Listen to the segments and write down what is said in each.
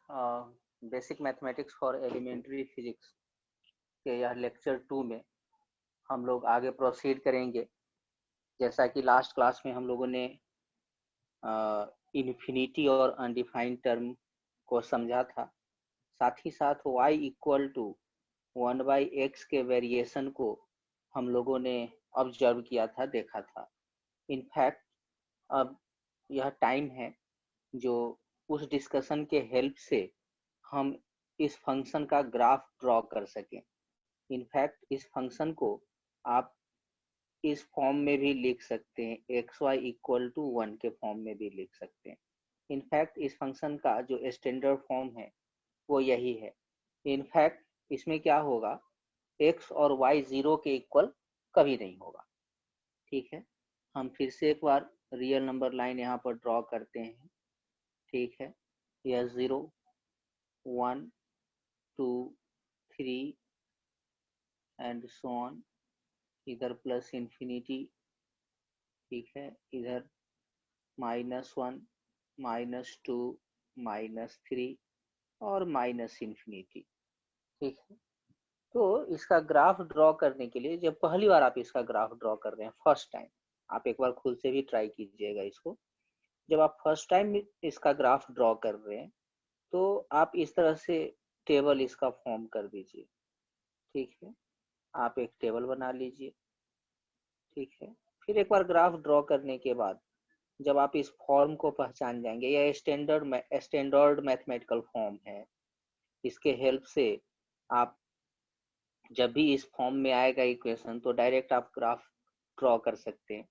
Basic mathematics for elementary physics के यह lecture 2 में हम लोग आगे प्रोसीड करेंगे। जैसा कि लास्ट क्लास में हम लोगों ने इन्फिनिटी और अनडिफाइंड टर्म को समझा था, साथ ही साथ y इक्वल टू 1/x के वेरिएशन को हम लोगों ने ऑब्जर्व किया था, देखा था। इनफैक्ट अब यह टाइम है जो उस डिस्कशन के हेल्प से हम इस फंक्शन का ग्राफ ड्रॉ कर सकें। इनफैक्ट इस फंक्शन को आप इस फॉर्म में भी लिख सकते हैं, xy इक्वल टू 1 के फॉर्म में भी लिख सकते हैं। इनफैक्ट इस फंक्शन का जो स्टैंडर्ड फॉर्म है वो यही है। इनफैक्ट इसमें क्या होगा, x और y 0 के इक्वल कभी नहीं होगा। ठीक है, हम फिर से एक बार रियल नंबर लाइन यहाँ पर ड्रॉ करते हैं। ठीक है, यह 0 1 2 3 एंड सो ऑन, इधर प्लस इन्फिनिटी, ठीक है, इधर -1 -2 -3 और माइनस इन्फिनिटी। ठीक है, तो इसका ग्राफ ड्रॉ करने के लिए, जब पहली बार आप इसका ग्राफ ड्रॉ कर रहे हैं, फर्स्ट टाइम, आप एक बार खुद से भी ट्राई कीजिएगा इसको। जब आप फर्स्ट टाइम इसका ग्राफ ड्रॉ कर रहे हैं तो आप इस तरह से टेबल इसका फॉर्म कर दीजिए। ठीक है, आप एक टेबल बना लीजिए। ठीक है, फिर एक बार ग्राफ ड्रॉ करने के बाद जब आप इस फॉर्म को पहचान जाएंगे, यह स्टैंडर्ड मैथमेटिकल फॉर्म है, इसके हेल्प से आप जब भी इस फॉर्म में आएगा इक्वेशन तो डायरेक्ट आप ग्राफ ड्रॉ कर सकते हैं।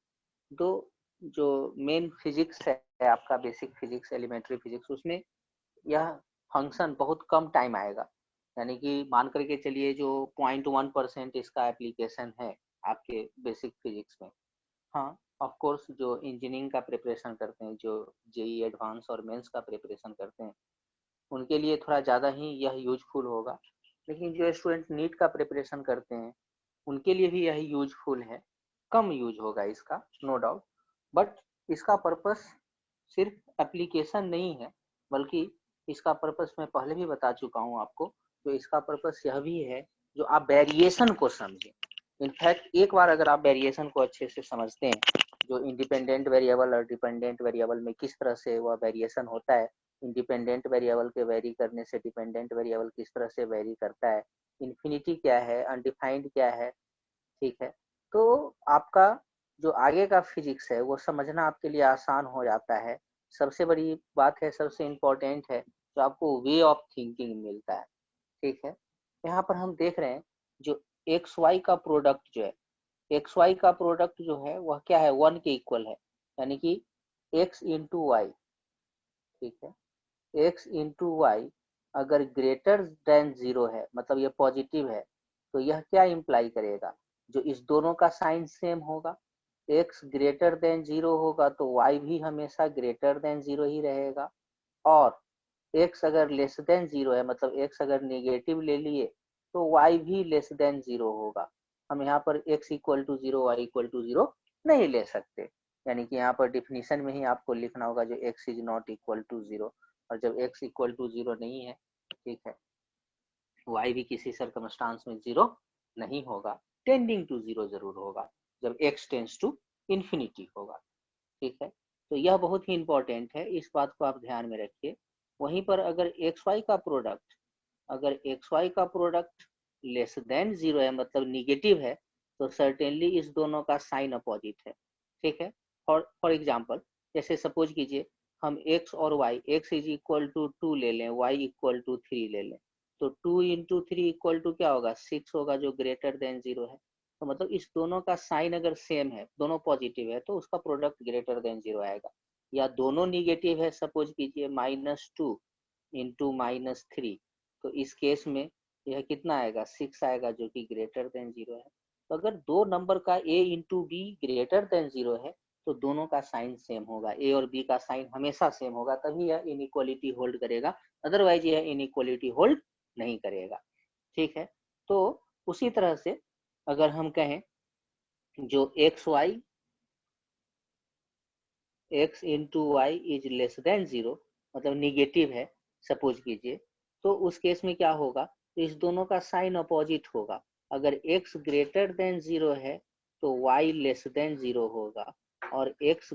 तो जो मेन फिजिक्स है आपका, बेसिक फिजिक्स, एलिमेंट्री फिजिक्स, उसमें यह फंक्शन बहुत कम टाइम आएगा। यानी कि मान करके चलिए जो 0.1% इसका एप्लीकेशन है आपके बेसिक फिजिक्स में। हाँ, ऑफ कोर्स जो इंजीनियरिंग का प्रिपरेशन करते हैं, जो जेई एडवांस और मेंस का प्रिपरेशन करते हैं, उनके लिए थोड़ा ज़्यादा ही यह यूजफुल होगा। लेकिन जो स्टूडेंट नीट का प्रिपरेशन करते हैं उनके लिए भी यह यूजफुल है। कम यूज होगा इसका, नो डाउट, बट इसका पर्पस सिर्फ एप्लीकेशन नहीं है, बल्कि इसका पर्पस मैं पहले भी बता चुका हूँ आपको। तो इसका पर्पस यह भी है जो आप वेरिएशन को समझें। इनफैक्ट एक बार अगर आप वेरिएशन को अच्छे से समझते हैं, जो इंडिपेंडेंट वेरिएबल और डिपेंडेंट वेरिएबल में किस तरह से वह वेरिएशन होता है, इंडिपेंडेंट वेरिएबल के वेरी करने से डिपेंडेंट वेरिएबल किस तरह से वेरी करता है, इन्फिनिटी क्या है, अनडिफाइंड क्या है। ठीक है, तो आपका जो आगे का फिजिक्स है वो समझना आपके लिए आसान हो जाता है। सबसे बड़ी बात है, सबसे इम्पोर्टेंट है, जो आपको वे ऑफ थिंकिंग मिलता है। ठीक है, यहाँ पर हम देख रहे हैं जो एक्स वाई का प्रोडक्ट जो है, एक्स वाई का प्रोडक्ट जो है वह क्या है, 1 के इक्वल है। यानी कि x इंटू वाई, ठीक है, x इंटू वाई अगर ग्रेटर देन 0 है, मतलब ये पॉजिटिव है, तो यह क्या इंप्लाई करेगा, जो इस दोनों का साइन सेम होगा। x ग्रेटर देन 0 होगा तो y भी हमेशा ग्रेटर देन 0 ही रहेगा। और x अगर लेस देन 0 है, मतलब x अगर नेगेटिव ले लिए तो y भी लेस देन 0 होगा। हम यहाँ पर x equal to 0 y equal to 0 नहीं ले सकते। यानी कि यहाँ पर डिफिनीशन में ही आपको लिखना होगा जो x is not equal to 0। और जब x इक्वल टू 0 नहीं है, ठीक है, y भी किसी सर्कमस्टांस में 0 नहीं होगा, टेंडिंग टू 0 जरूर होगा जब x टेंड्स टू इन्फिनिटी होगा। ठीक है, तो यह बहुत ही इंपॉर्टेंट है, इस बात को आप ध्यान में रखिए। वहीं पर अगर एक्स वाई का प्रोडक्ट, अगर एक्स वाई का प्रोडक्ट लेस देन 0 है, मतलब निगेटिव है, तो सर्टेनली इस दोनों का साइन अपोजिट है। ठीक है, फॉर एग्जाम्पल, जैसे सपोज कीजिए हम x और y, x is equal to 2 ले लें, y इक्वल टू 3 ले लें, तो 2 इंटू 3 इक्वल टू क्या होगा, 6 होगा, जो ग्रेटर देन 0 है। तो मतलब इस दोनों का साइन अगर सेम है, दोनों पॉजिटिव है, तो उसका प्रोडक्ट ग्रेटर देन 0 आएगा। या दोनों निगेटिव है, सपोज कीजिए -2 इंटू -3, तो इस केस में यह कितना आएगा, 6 आएगा, जो कि ग्रेटर देन 0 है। तो अगर दो नंबर का a into be greater than 0 है तो दोनों का साइन सेम होगा, ए और बी का साइन हमेशा सेम होगा, तभी यह इनइक्वालिटी होल्ड करेगा, अदरवाइज यह इनइक्वालिटी होल्ड नहीं करेगा। ठीक है, तो उसी तरह से अगर हम कहें जो x y, x into y is less than 0, मतलब निगेटिव है, सपोज कीजिए, तो उस केस में क्या होगा, तो इस दोनों का साइन अपोजिट होगा। अगर x ग्रेटर देन 0 है तो y लेस देन 0 होगा, और x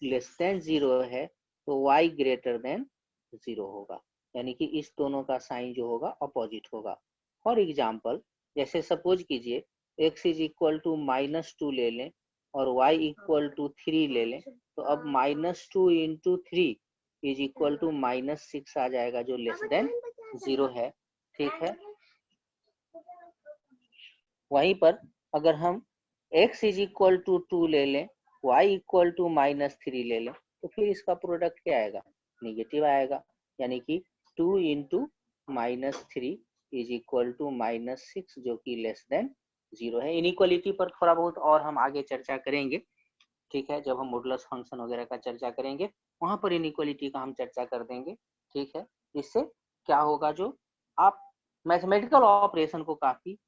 लेस देन 0 है तो y ग्रेटर देन 0 होगा, यानी कि इस दोनों का साइन जो होगा अपोजिट होगा। फॉर एग्जाम्पल, जैसे सपोज कीजिए x इज इक्वल टू -2 ले लें और y इक्वल टू 3 ले लें, तो अब -2 इंटू 3 इज इक्वल टू -6 आ जाएगा, जो लेस देन 0 है। ठीक है, वहीं पर अगर हम x इज इक्वल टू 2 ले लें, y इक्वल टू -3 ले लें, तो फिर इसका प्रोडक्ट क्या आएगा, निगेटिव आएगा, यानी कि 2 इंटू -3 इज इक्वल टू -6, जो कि लेस देन 0 है। इनइक्वालिटी पर थोड़ा बहुत और हम आगे चर्चा करेंगे, ठीक है, जब हम मॉडुलस फंक्शन वगैरह का चर्चा करेंगे वहां पर इनइक्वालिटी का हम चर्चा कर देंगे। ठीक है, इससे क्या होगा, जो आप मैथमेटिकल ऑपरेशन को काफी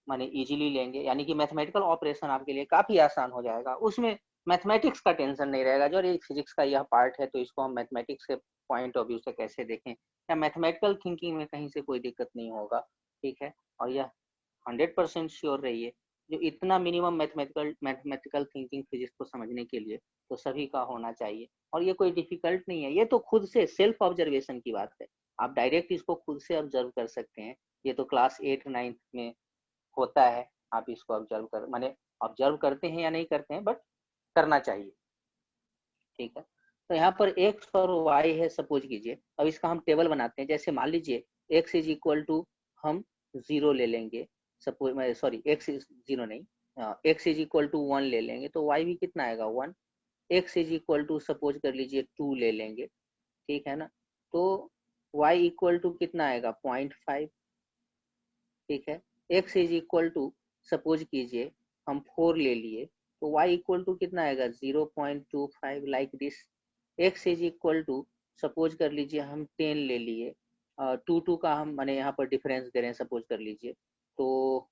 माने इजीली लेंगे, यानी कि मैथमेटिकल ऑपरेशन आपके लिए काफी आसान हो जाएगा, उसमें मैथमेटिक्स का टेंशन नहीं रहेगा। जो ये फिजिक्स का यह पार्ट है, तो इसको हम मैथमेटिक्स के पॉइंट ऑफ व्यू से कैसे देखें, या मैथमेटिकल थिंकिंग में कहीं से कोई दिक्कत नहीं होगा। ठीक है, और यह 100% श्योर रहिए, जो इतना मिनिमम मैथमेटिकल थिंकिंग फिजिक्स को समझने के लिए तो सभी का होना चाहिए, और ये कोई डिफिकल्ट नहीं है, ये तो खुद से सेल्फ ऑब्जर्वेशन की बात है, आप डायरेक्ट इसको खुद से ऑब्जर्व कर सकते हैं। ये तो क्लास 8-9 में होता है, आप इसको ऑब्जर्व कर माने ऑब्जर्व करते हैं या नहीं करते हैं, बट करना चाहिए। ठीक है, तो यहाँ पर x और y है सपोज कीजिए, अब इसका हम टेबल बनाते हैं। जैसे मान लीजिए x इज इक्वल टू हम 0 ले लेंगे, सपोज सॉरी x इज 0 नहीं, x इज इक्वल टू 1 ले लेंगे, तो y भी कितना आएगा 1। x is equal to suppose कर लीजिए 2 ले लेंगे, ठीक है ना, तो y इक्वल टू कितना आएगा 0.5। ठीक है, x is equal to suppose कीजिए हम 4 ले लिए, तो y इक्वल टू कितना आएगा 0.25, like this. x is equal to suppose कर लीजिए हम 10 ले लिए, 2 का हम माने यहाँ पर डिफरेंस दे रहे हैं, सपोज कर लीजिए, तो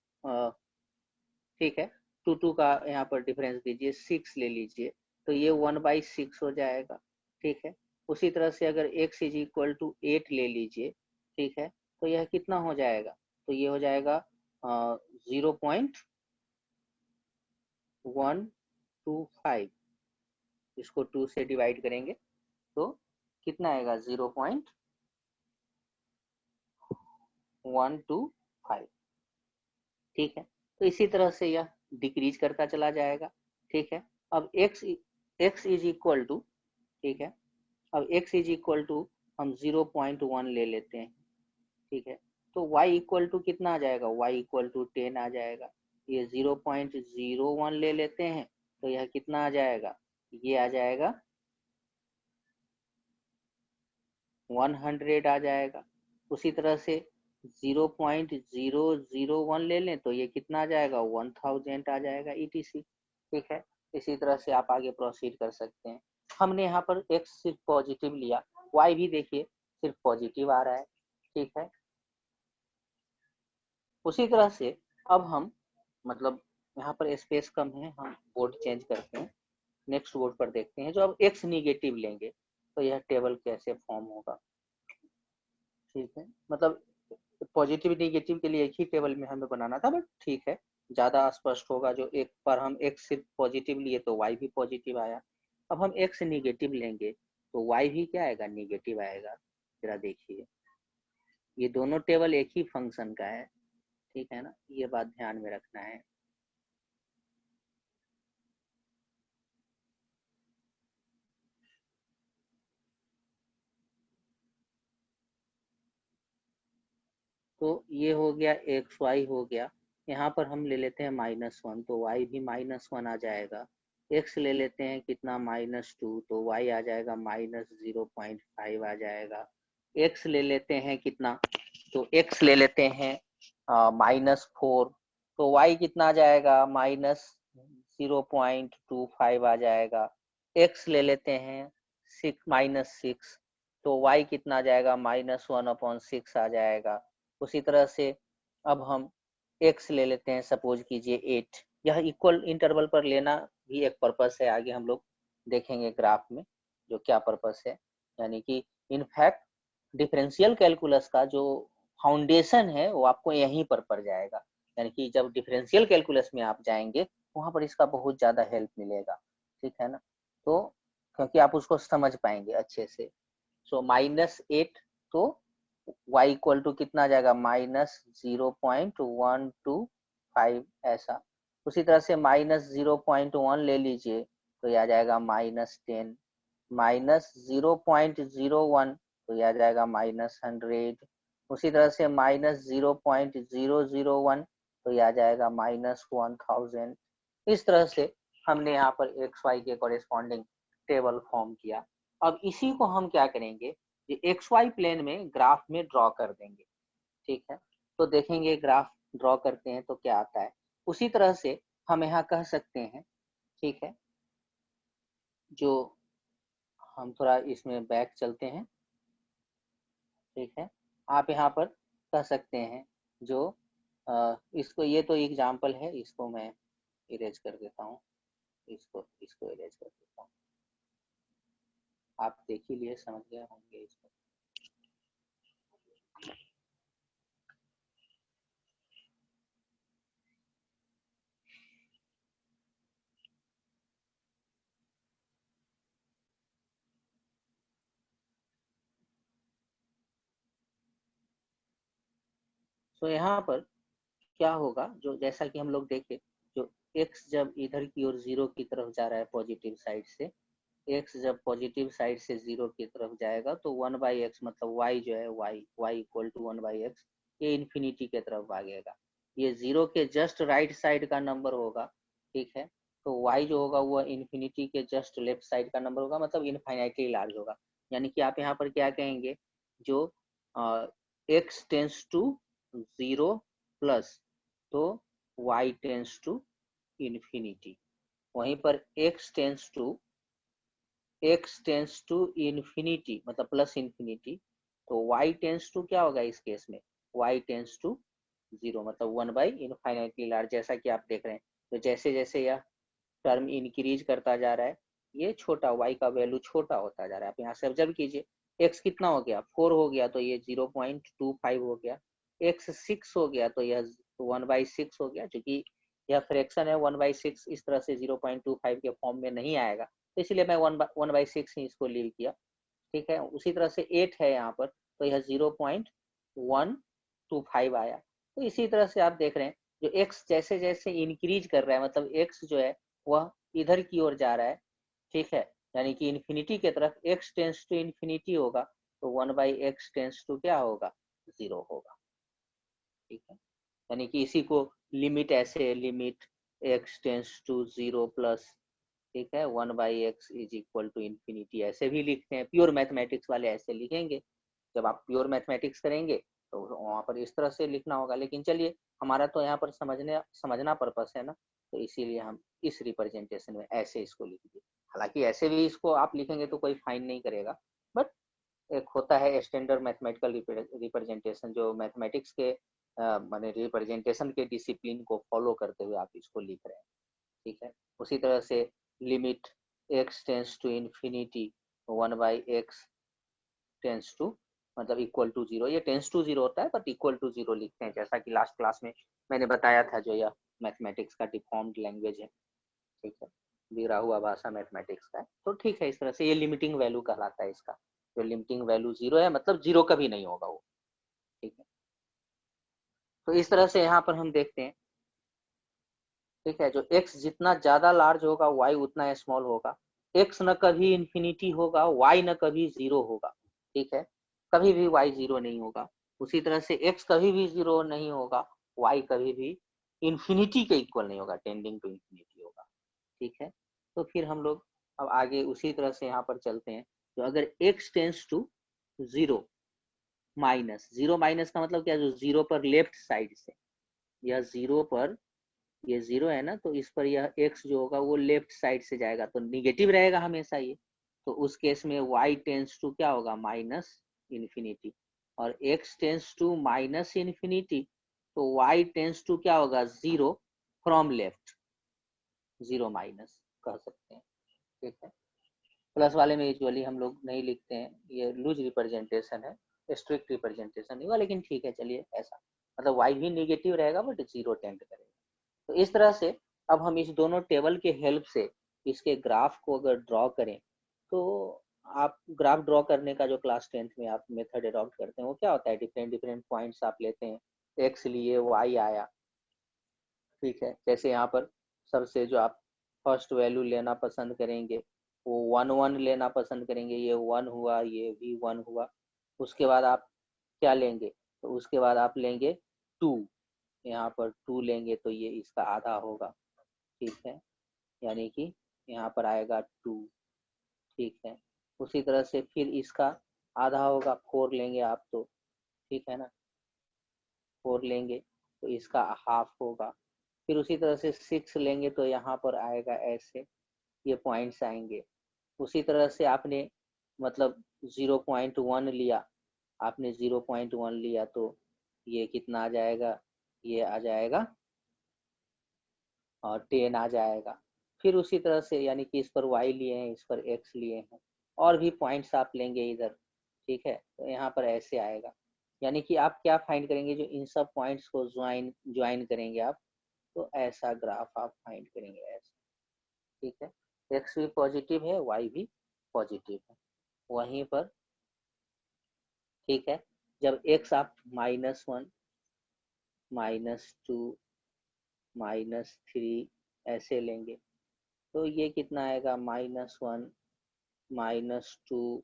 ठीक है 2 का यहाँ पर डिफरेंस दीजिए, 6 ले लीजिए, तो ये 1/6 हो जाएगा। ठीक है, उसी तरह से अगर x इज इक्वल टू 8 ले लीजिए, ठीक है, तो यह कितना हो जाएगा, तो ये हो जाएगा 0.125, इसको 2 से डिवाइड करेंगे तो कितना आएगा 0.125। ठीक है, तो इसी तरह से यह डिक्रीज करता चला जाएगा। ठीक है, अब x इज इक्वल टू, ठीक है, अब x इज इक्वल टू हम 0.1 ले लेते हैं। ठीक है, तो y इक्वल टू कितना आ जाएगा, y इक्वल टू 10 आ जाएगा। ये 0.01 ले लेते हैं, तो यह कितना आ जाएगा, ये आ जाएगा 100 आ जाएगा। उसी तरह से 0.001 ले लें, तो ये कितना आ जाएगा 1000 आ जाएगा ETC। ठीक है, इसी तरह से आप आगे प्रोसीड कर सकते हैं। हमने यहाँ पर x सिर्फ पॉजिटिव लिया, y भी देखिए सिर्फ पॉजिटिव आ रहा है। ठीक है, उसी तरह से अब हम मतलब यहाँ पर स्पेस कम है, हम बोर्ड चेंज करते हैं, नेक्स्ट बोर्ड पर देखते हैं। जो अब x निगेटिव लेंगे तो यह टेबल कैसे फॉर्म होगा। ठीक है, मतलब पॉजिटिव निगेटिव के लिए एक ही टेबल में हमें बनाना था, बट ठीक है, ज्यादा स्पष्ट होगा। जो एक बार हम x सिर्फ पॉजिटिव लिए तो y भी पॉजिटिव आया, अब हम x निगेटिव लेंगे तो y भी क्या आएगा, निगेटिव आएगा। जरा देखिए, ये दोनों टेबल एक ही फंक्शन का है, ठीक है ना, ये बात ध्यान में रखना है। तो ये हो गया XY हो गया, यहाँ पर हम ले लेते हैं -1, तो y भी -1 आ जाएगा। x ले लेते हैं कितना -2, तो y आ जाएगा -0.5 आ जाएगा। x ले लेते हैं कितना, तो x ले लेते हैं -4, तो y कितना आ जाएगा -0.25 आ जाएगा। x ले लेते हैं -6, तो y कितना आ जाएगा -1/6 आ जाएगा। उसी तरह से अब हम x ले लेते हैं, सपोज कीजिए 8। यह इक्वल इंटरवल पर लेना भी एक पर्पस है, आगे हम लोग देखेंगे ग्राफ में जो क्या पर्पस है। यानी कि इनफैक्ट डिफरेंशियल कैलकुलस का जो फाउंडेशन है वो आपको यहीं पर पड़ जाएगा, यानी कि जब डिफरेंशियल कैलकुलस में आप जाएंगे वहां पर इसका बहुत ज्यादा हेल्प मिलेगा, ठीक है ना। तो क्योंकि आप उसको समझ पाएंगे अच्छे से। सो -8, तो y इक्वल टू कितना जाएगा, -0.125 ऐसा। उसी तरह से -0.1 ले लीजिए तो यह आ जाएगा -10, -0.01 तो यह आ जाएगा -100। उसी तरह से -0.001 तो यह आ जाएगा -1000। इस तरह से हमने यहाँ पर एक्स वाई के कॉरेस्पॉन्डिंग टेबल फॉर्म किया। अब इसी को हम क्या करेंगे, ये एक्स वाई प्लेन में ग्राफ में ड्रॉ कर देंगे, ठीक है। तो देखेंगे ग्राफ ड्रॉ करते हैं तो क्या आता है। उसी तरह से हम यहाँ कह सकते हैं, ठीक है, जो हम थोड़ा इसमें बैक चलते हैं, ठीक है। आप यहाँ पर कह सकते हैं जो इसको, ये तो एग्जाम्पल है, इसको मैं इरेज कर देता हूँ, इसको इरेज कर देता हूँ। आप देख ही लिए, समझ गए होंगे इसको। तो यहाँ पर क्या होगा, जो जैसा कि हम लोग देखे, जो x जब इधर की ओर 0 की तरफ जा रहा है पॉजिटिव साइड से, x जब पॉजिटिव साइड से 0 की तरफ जाएगा तो 1/x मतलब y जो है, y इक्वल टू 1/x, ये इन्फिनिटी की तरफ भागेगा। ये 0 के जस्ट राइट साइड का नंबर होगा, ठीक है। तो y जो होगा वो इन्फिनिटी के जस्ट लेफ्ट साइड का नंबर होगा, मतलब इनफाइनाइटली लार्ज होगा। यानी कि आप यहाँ पर क्या कहेंगे, जो x टेंस टू 0 प्लस, तो y टेंस टू इन्फिनिटी। वहीं पर x टेंस टू इन्फिनिटी मतलब प्लस इन्फिनिटी, तो y टेंस टू क्या होगा इस केस में, y टेंस टू 0 मतलब 1/इनफाइनाइटली लार्ज। जैसा कि आप देख रहे हैं, तो जैसे जैसे यह टर्म इंक्रीज करता जा रहा है, ये छोटा y का वैल्यू छोटा होता जा रहा है। आप यहाँ से ऑब्जर्व कीजिए, x कितना हो गया, 4 हो गया तो ये 0.25 हो गया, x 6 हो गया तो यह 1/6 हो गया। क्योंकि यह फ्रैक्शन है 1/6, इस तरह से 0.25 के फॉर्म में नहीं आएगा, तो इसलिए मैं 1/6 ही इसको लीव किया, ठीक है। उसी तरह से 8 है यहाँ पर, तो यह 0.125 आया। तो इसी तरह से आप देख रहे हैं, जो x जैसे जैसे इंक्रीज कर रहा है, मतलब x जो है वह इधर की ओर जा रहा है, ठीक है, यानी कि इन्फिनिटी की तरफ, x टेंस टू इन्फिनिटी होगा तो 1/x टेंस टू क्या होगा, 0 होगा, ठीक है। यानी कि इसी को लिमिट ऐसे, limit x tends to 0 plus, ठीक है, 1/x is equal to infinity, ऐसे भी लिखते हैं। प्योर मैथमेटिक्स वाले ऐसे लिखेंगे, जब आप प्योर मैथमेटिक्स करेंगे तो वहां पर इस तरह से लिखना होगा। लेकिन चलिए, हमारा तो यहाँ पर समझना पर्पस है ना, तो इसीलिए हम इस रिप्रेजेंटेशन में ऐसे इसको लिख दिए। हालांकि ऐसे भी इसको आप लिखेंगे तो कोई फाइन नहीं करेगा, बट एक होता है स्टैंडर्ड मैथमेटिकल रिप्रेजेंटेशन, जो मैथमेटिक्स के माने रिप्रेजेंटेशन के डिसिप्लिन को फॉलो करते हुए आप इसको लिख रहे हैं, ठीक है। उसी तरह से limit x tends to infinity 1/x tends to मतलब इक्वल टू 0, ये टेंस टू 0 होता है बट इक्वल टू 0 लिखते हैं, जैसा कि लास्ट क्लास में मैंने बताया था, जो यह मैथमेटिक्स का डिफॉर्म्ड लैंग्वेज है, ठीक है, बिगड़ा हुआ भाषा मैथमेटिक्स का है। तो ठीक है, इस तरह से ये लिमिटिंग वैल्यू कहलाता है इसका, जो लिमिटिंग वैल्यू 0 है, मतलब 0 कभी नहीं होगा वो, ठीक है। तो इस तरह से यहाँ पर हम देखते हैं, ठीक है, जो x जितना ज्यादा लार्ज होगा y उतना स्मॉल होगा। x न कभी इंफिनिटी होगा, y न कभी 0 होगा, ठीक है, कभी भी y 0 नहीं होगा। उसी तरह से x कभी भी 0 नहीं होगा, y कभी भी इंफिनिटी के इक्वल नहीं होगा, टेंडिंग टू इंफिनिटी होगा, ठीक है। तो फिर हम लोग अब आगे उसी तरह से यहाँ पर चलते हैं। तो अगर x tends to 0 minus, 0 minus का मतलब क्या, जो 0 पर लेफ्ट साइड से, यह 0 पर, ये 0 है ना, तो इस पर यह x जो होगा वो लेफ्ट साइड से जाएगा, तो निगेटिव रहेगा हमेशा ये। तो उस केस में y टेंस टू क्या होगा, माइनस इन्फिनिटी। और x tends to minus infinity, तो y टेंस टू क्या होगा, 0 फ्रॉम लेफ्ट, 0 माइनस कह सकते हैं, ठीक है। प्लस वाले में यूजुअली हम लोग नहीं लिखते हैं, ये लूज रिप्रेजेंटेशन है, स्ट्रिक्ट रिप्रेजेंटेशन नहीं हुआ, लेकिन ठीक है चलिए ऐसा, मतलब y भी निगेटिव रहेगा बट 0 टेंड करेगा। तो इस तरह से अब हम इस दोनों टेबल के हेल्प से इसके ग्राफ को अगर ड्रॉ करें, तो आप ग्राफ ड्रॉ करने का जो क्लास 10th में आप मेथड अडॉप्ट करते हैं वो क्या होता है, डिफरेंट डिफरेंट पॉइंट्स आप लेते हैं, x लिए y आया, ठीक है। जैसे यहाँ पर सबसे जो आप फर्स्ट वैल्यू लेना पसंद करेंगे वो 1 1 लेना पसंद करेंगे, ये 1 हुआ, ये भी 1 हुआ। उसके बाद आप क्या लेंगे, तो उसके बाद आप लेंगे 2, यहाँ पर 2 लेंगे तो ये इसका आधा होगा, ठीक है, यानी कि यहाँ पर आएगा 2, ठीक है। उसी तरह से फिर इसका आधा होगा, 4 लेंगे आप तो, ठीक है ना, 4 लेंगे तो इसका हाफ होगा। फिर उसी तरह से 6 लेंगे तो यहाँ पर आएगा ऐसे, ये पॉइंट्स आएंगे। उसी तरह से आपने मतलब 0.1 लिया, आपने 0.1 लिया तो ये कितना आ जाएगा, ये आ जाएगा और 10 आ जाएगा। फिर उसी तरह से यानी कि इस पर y लिए हैं, इस पर x लिए हैं, और भी पॉइंट्स आप लेंगे इधर, ठीक है, तो यहाँ पर ऐसे आएगा। यानी कि आप क्या फाइंड करेंगे, जो इन सब पॉइंट्स को ज्वाइन करेंगे आप, तो ऐसा ग्राफ आप फाइंड करेंगे ऐसा, ठीक है। x भी पॉजिटिव है, y भी पॉजिटिव है वहीं पर, ठीक है। जब x आप -1 -2 -3 ऐसे लेंगे तो ये कितना आएगा, -1 -2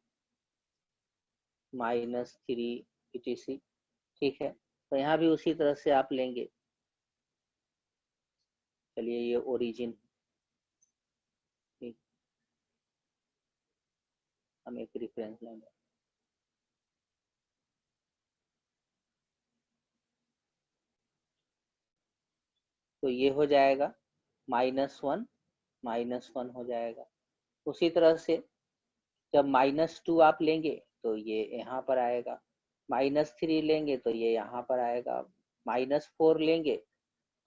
-3 etc, ठीक है। तो यहाँ भी उसी तरह से आप लेंगे, चलिए ये ओरिजिन, ठीक, हम एक रेफरेंस लेंगे, तो ये हो जाएगा -1 -1 हो जाएगा। उसी तरह से जब -2 आप लेंगे तो ये यहाँ पर आएगा, -3 लेंगे तो ये यहाँ पर आएगा, -4 लेंगे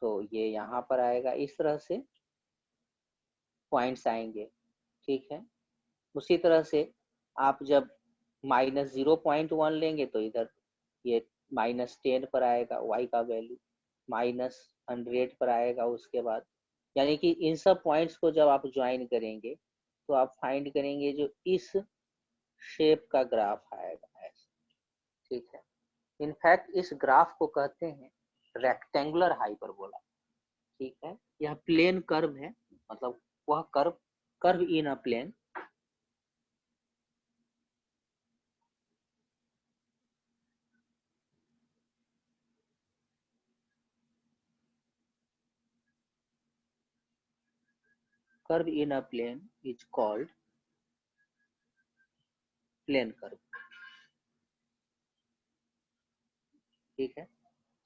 तो ये यहाँ पर आएगा। इस तरह से पॉइंट्स आएंगे, ठीक है। उसी तरह से आप जब -0.1 लेंगे तो इधर ये -10 पर आएगा y का वैल्यू, -100 पर आएगा उसके बाद। यानी कि इन सब पॉइंट्स को जब आप ज्वाइन करेंगे तो आप फाइंड करेंगे जो इस शेप का ग्राफ आएगा ऐसे, ठीक है। इनफैक्ट इस ग्राफ को कहते हैं रेक्टेंगुलर हाइपरबोला, ठीक है। यह प्लेन कर्व है, मतलब वह curve in a plane, curve in a plane is called plane curve, ठीक है।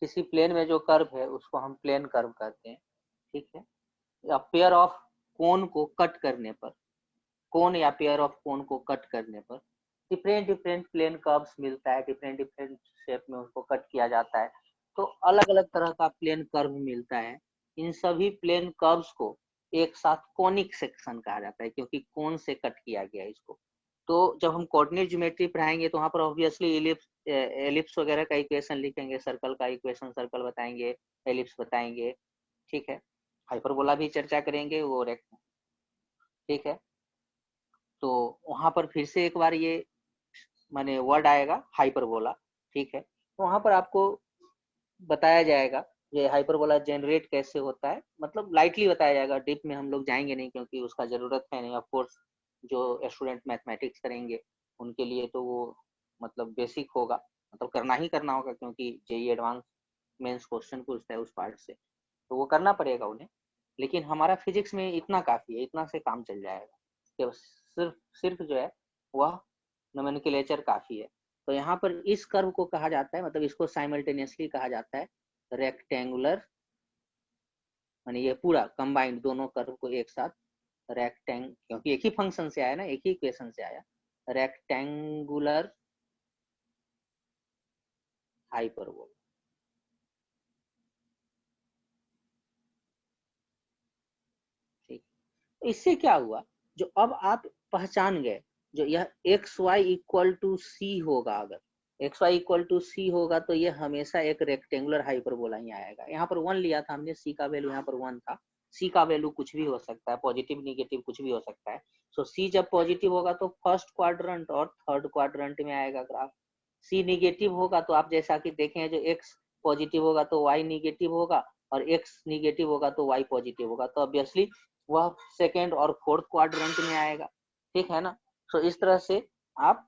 किसी प्लेन में जो कर्व है उसको हम प्लेन कर्व कहते हैं, ठीक है। या पेयर ऑफ कोन को कट करने पर, कोन या पेयर ऑफ कोन को कट करने पर डिफरेंट डिफरेंट प्लेन कर्व्स मिलता है, डिफरेंट डिफरेंट शेप में उसको कट किया जाता है, तो अलग अलग तरह का प्लेन कर्व मिलता है। इन सभी प्लेन कर्व्स को एक साथ कोनिक सेक्शन कहा जाता है, क्योंकि कोन से कट किया गया इसको। तो जब हम कोऑर्डिनेट ज्योमेट्री पढ़ाएंगे तो वहाँ पर ऑब्वियसली एलिप्स वगैरह का इक्वेशन लिखेंगे, सर्कल का इक्वेशन, सर्कल बताएंगे, एलिप्स बताएंगे, ठीक है। हाइपरबोला भी चर्चा करेंगे वो ठीक है। तो वहां पर फिर से एक बार ये माने वर्ड आएगा हाइपरबोला, ठीक है। तो वहां पर आपको बताया जाएगा ये हाइपरबोला जनरेट कैसे होता है, मतलब लाइटली बताया जाएगा, डीप में हम लोग जाएंगे नहीं क्योंकि उसका जरूरत है नहीं। ऑफ कोर्स जो स्टूडेंट मैथमेटिक्स करेंगे उनके लिए तो वो मतलब बेसिक होगा, मतलब करना ही करना होगा, क्योंकि जेई एडवांस मेंस क्वेश्चन पूछता है उस पार्ट से, तो वो करना पड़ेगा उन्हें। लेकिन हमारा फिजिक्स में इतना काफी है, इतना से काम चल जाएगा कि सिर्फ सिर्फ जो है वह नोमेनक्लेचर काफी है। तो यहाँ पर इस कर्व को कहा जाता है, मतलब इसको साइमल्टेनियसली कहा जाता है रेक्टेंगुलर, माने ये पूरा कंबाइंड दोनों कर्व को एक साथ क्योंकि एक ही फंक्शन से आया ना, एक ही इक्वेशन से आया, रेक्टेंगुलर हाइपरबोला, ठीक। इससे क्या हुआ, जो अब आप पहचान गए, जो यह एक्स वाई इक्वल टू सी होगा, अगर एक्स वाई इक्वल टू सी होगा तो ये हमेशा एक रेक्टेंगुलर हाइपरबोला ही आएगा। यहाँ पर 1 लिया था हमने, सी का वैल्यू यहाँ पर 1 था। सी का वैल्यू कुछ भी हो सकता है, पॉजिटिव निगेटिव कुछ भी हो सकता है। सो सी जब पॉजिटिव होगा तो फर्स्ट क्वाड्रेंट और थर्ड क्वाड्रेंट में आएगा ग्राफ। सी निगेटिव होगा तो आप जैसा कि देखें, जो एक्स पॉजिटिव होगा तो वाई निगेटिव होगा, और एक्स निगेटिव होगा तो वाई पॉजिटिव होगा, तो ऑब्वियसली वह सेकेंड और फोर्थ क्वाड्रेंट में आएगा। ठीक है ना। सो इस तरह से आप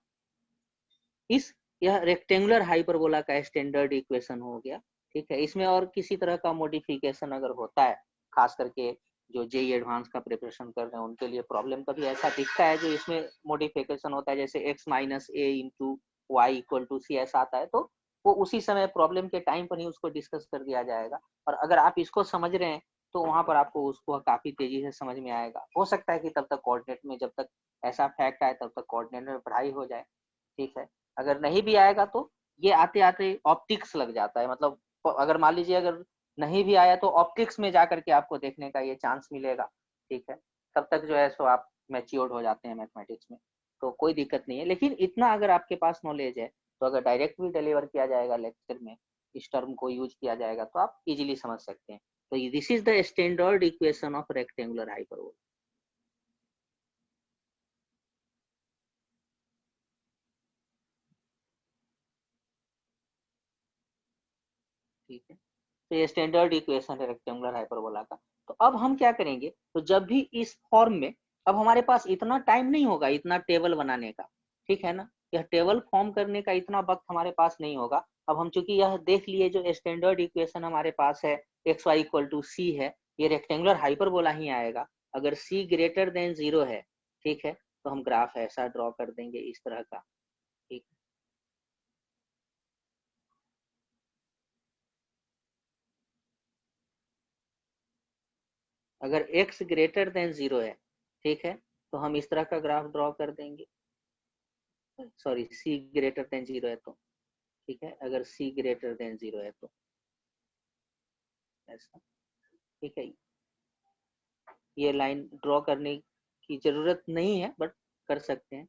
यह रेक्टेंगुलर हाइपरबोला का स्टैंडर्ड इक्वेशन हो गया। ठीक है। इसमें और किसी तरह का मॉडिफिकेशन अगर होता है, खास करके जो जेई एडवांस का प्रिपरेशन कर रहे हैं उनके लिए प्रॉब्लम कभी ऐसा दिखता है जो इसमें मॉडिफिकेशन होता है, जैसे x minus a into y equal to c ऐसा आता है, तो वो उसी समय प्रॉब्लम के टाइम पर ही उसको डिस्कस कर दिया जाएगा। और अगर आप इसको समझ रहे हैं तो वहां पर आपको उसको काफी तेजी से समझ में आएगा। हो सकता है कि तब तक कोऑर्डिनेट में, जब तक ऐसा फैक्ट आए तब तक कोऑर्डिनेट में पढ़ाई हो जाए। ठीक है। अगर नहीं भी आएगा तो ये आते आते ऑप्टिक्स लग जाता है, मतलब अगर मान लीजिए अगर नहीं भी आया तो ऑप्टिक्स में जाकर के आपको देखने का ये चांस मिलेगा। ठीक है। तब तक जो है सो आप मैच्योर्ड हो जाते हैं मैथमेटिक्स में, तो कोई दिक्कत नहीं है। लेकिन इतना अगर आपके पास नॉलेज है तो अगर डायरेक्ट भी डिलीवर किया जाएगा लेक्चर में, इस टर्म को यूज किया जाएगा तो आप इजीली समझ सकते हैं। तो this is the standard equation of rectangular hyperbola. ठीक है। तो ये स्टैंडर्ड इक्वेशन है रेक्टेंगुलर हाइपरबोला का। तो अब हम क्या करेंगे, तो जब भी इस फॉर्म में, अब हमारे पास इतना टाइम नहीं होगा इतना टेबल बनाने का। ठीक है ना। यह टेबल फॉर्म करने का इतना वक्त हमारे पास नहीं होगा। अब हम चूंकि यह देख लिए जो स्टैंडर्ड इक्वेशन हमारे पास है, एक्स वाई इक्वल टू सी है, ये रेक्टेंगुलर हाइपरबोला ही आएगा अगर सी ग्रेटर देन 0 है। ठीक है। तो हम ग्राफ ऐसा ड्रॉ कर देंगे इस तरह का। ठीक। अगर x ग्रेटर देन 0 है, ठीक है, तो हम इस तरह का ग्राफ ड्रॉ कर देंगे। सॉरी, c ग्रेटर देन 0 है तो, ठीक है, अगर c ग्रेटर देन 0 है तो ऐसा। ठीक है। ये लाइन ड्रॉ करने की जरूरत नहीं है, बट कर सकते हैं।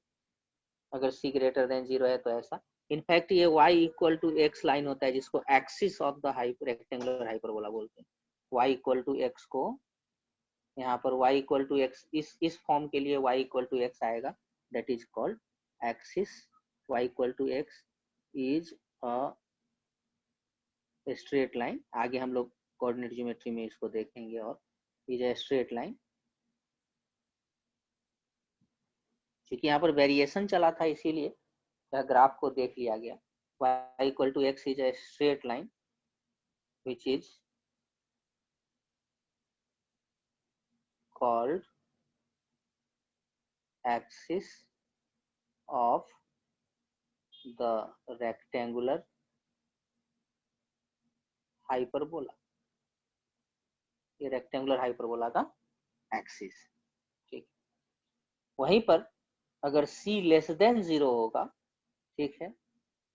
अगर c ग्रेटर देन 0 है तो ऐसा। इनफैक्ट ये y equal to x line होता है, जिसको axis of the rectangular hyperbola बोलते हैं। y इक्वल टू x को यहाँ पर y इक्वल टू एक्स, इस फॉर्म के लिए y इक्वल टू एक्स आएगा, that is called axis. y equal to x is a straight line. आगे हम लोग कोऑर्डिनेट ज्योमेट्री में इसको देखेंगे। और इज अ स्ट्रेट लाइन, क्योंकि यहाँ पर वेरिएशन चला था इसीलिए यह ग्राफ को देख लिया गया। y equal to x is a straight line which is called axis of the rectangular hyperbola. ये रेक्टेंगुलर हाइपरबोला का एक्सिस। ठीक। वहीं पर अगर c लेस देन 0 होगा, ठीक है,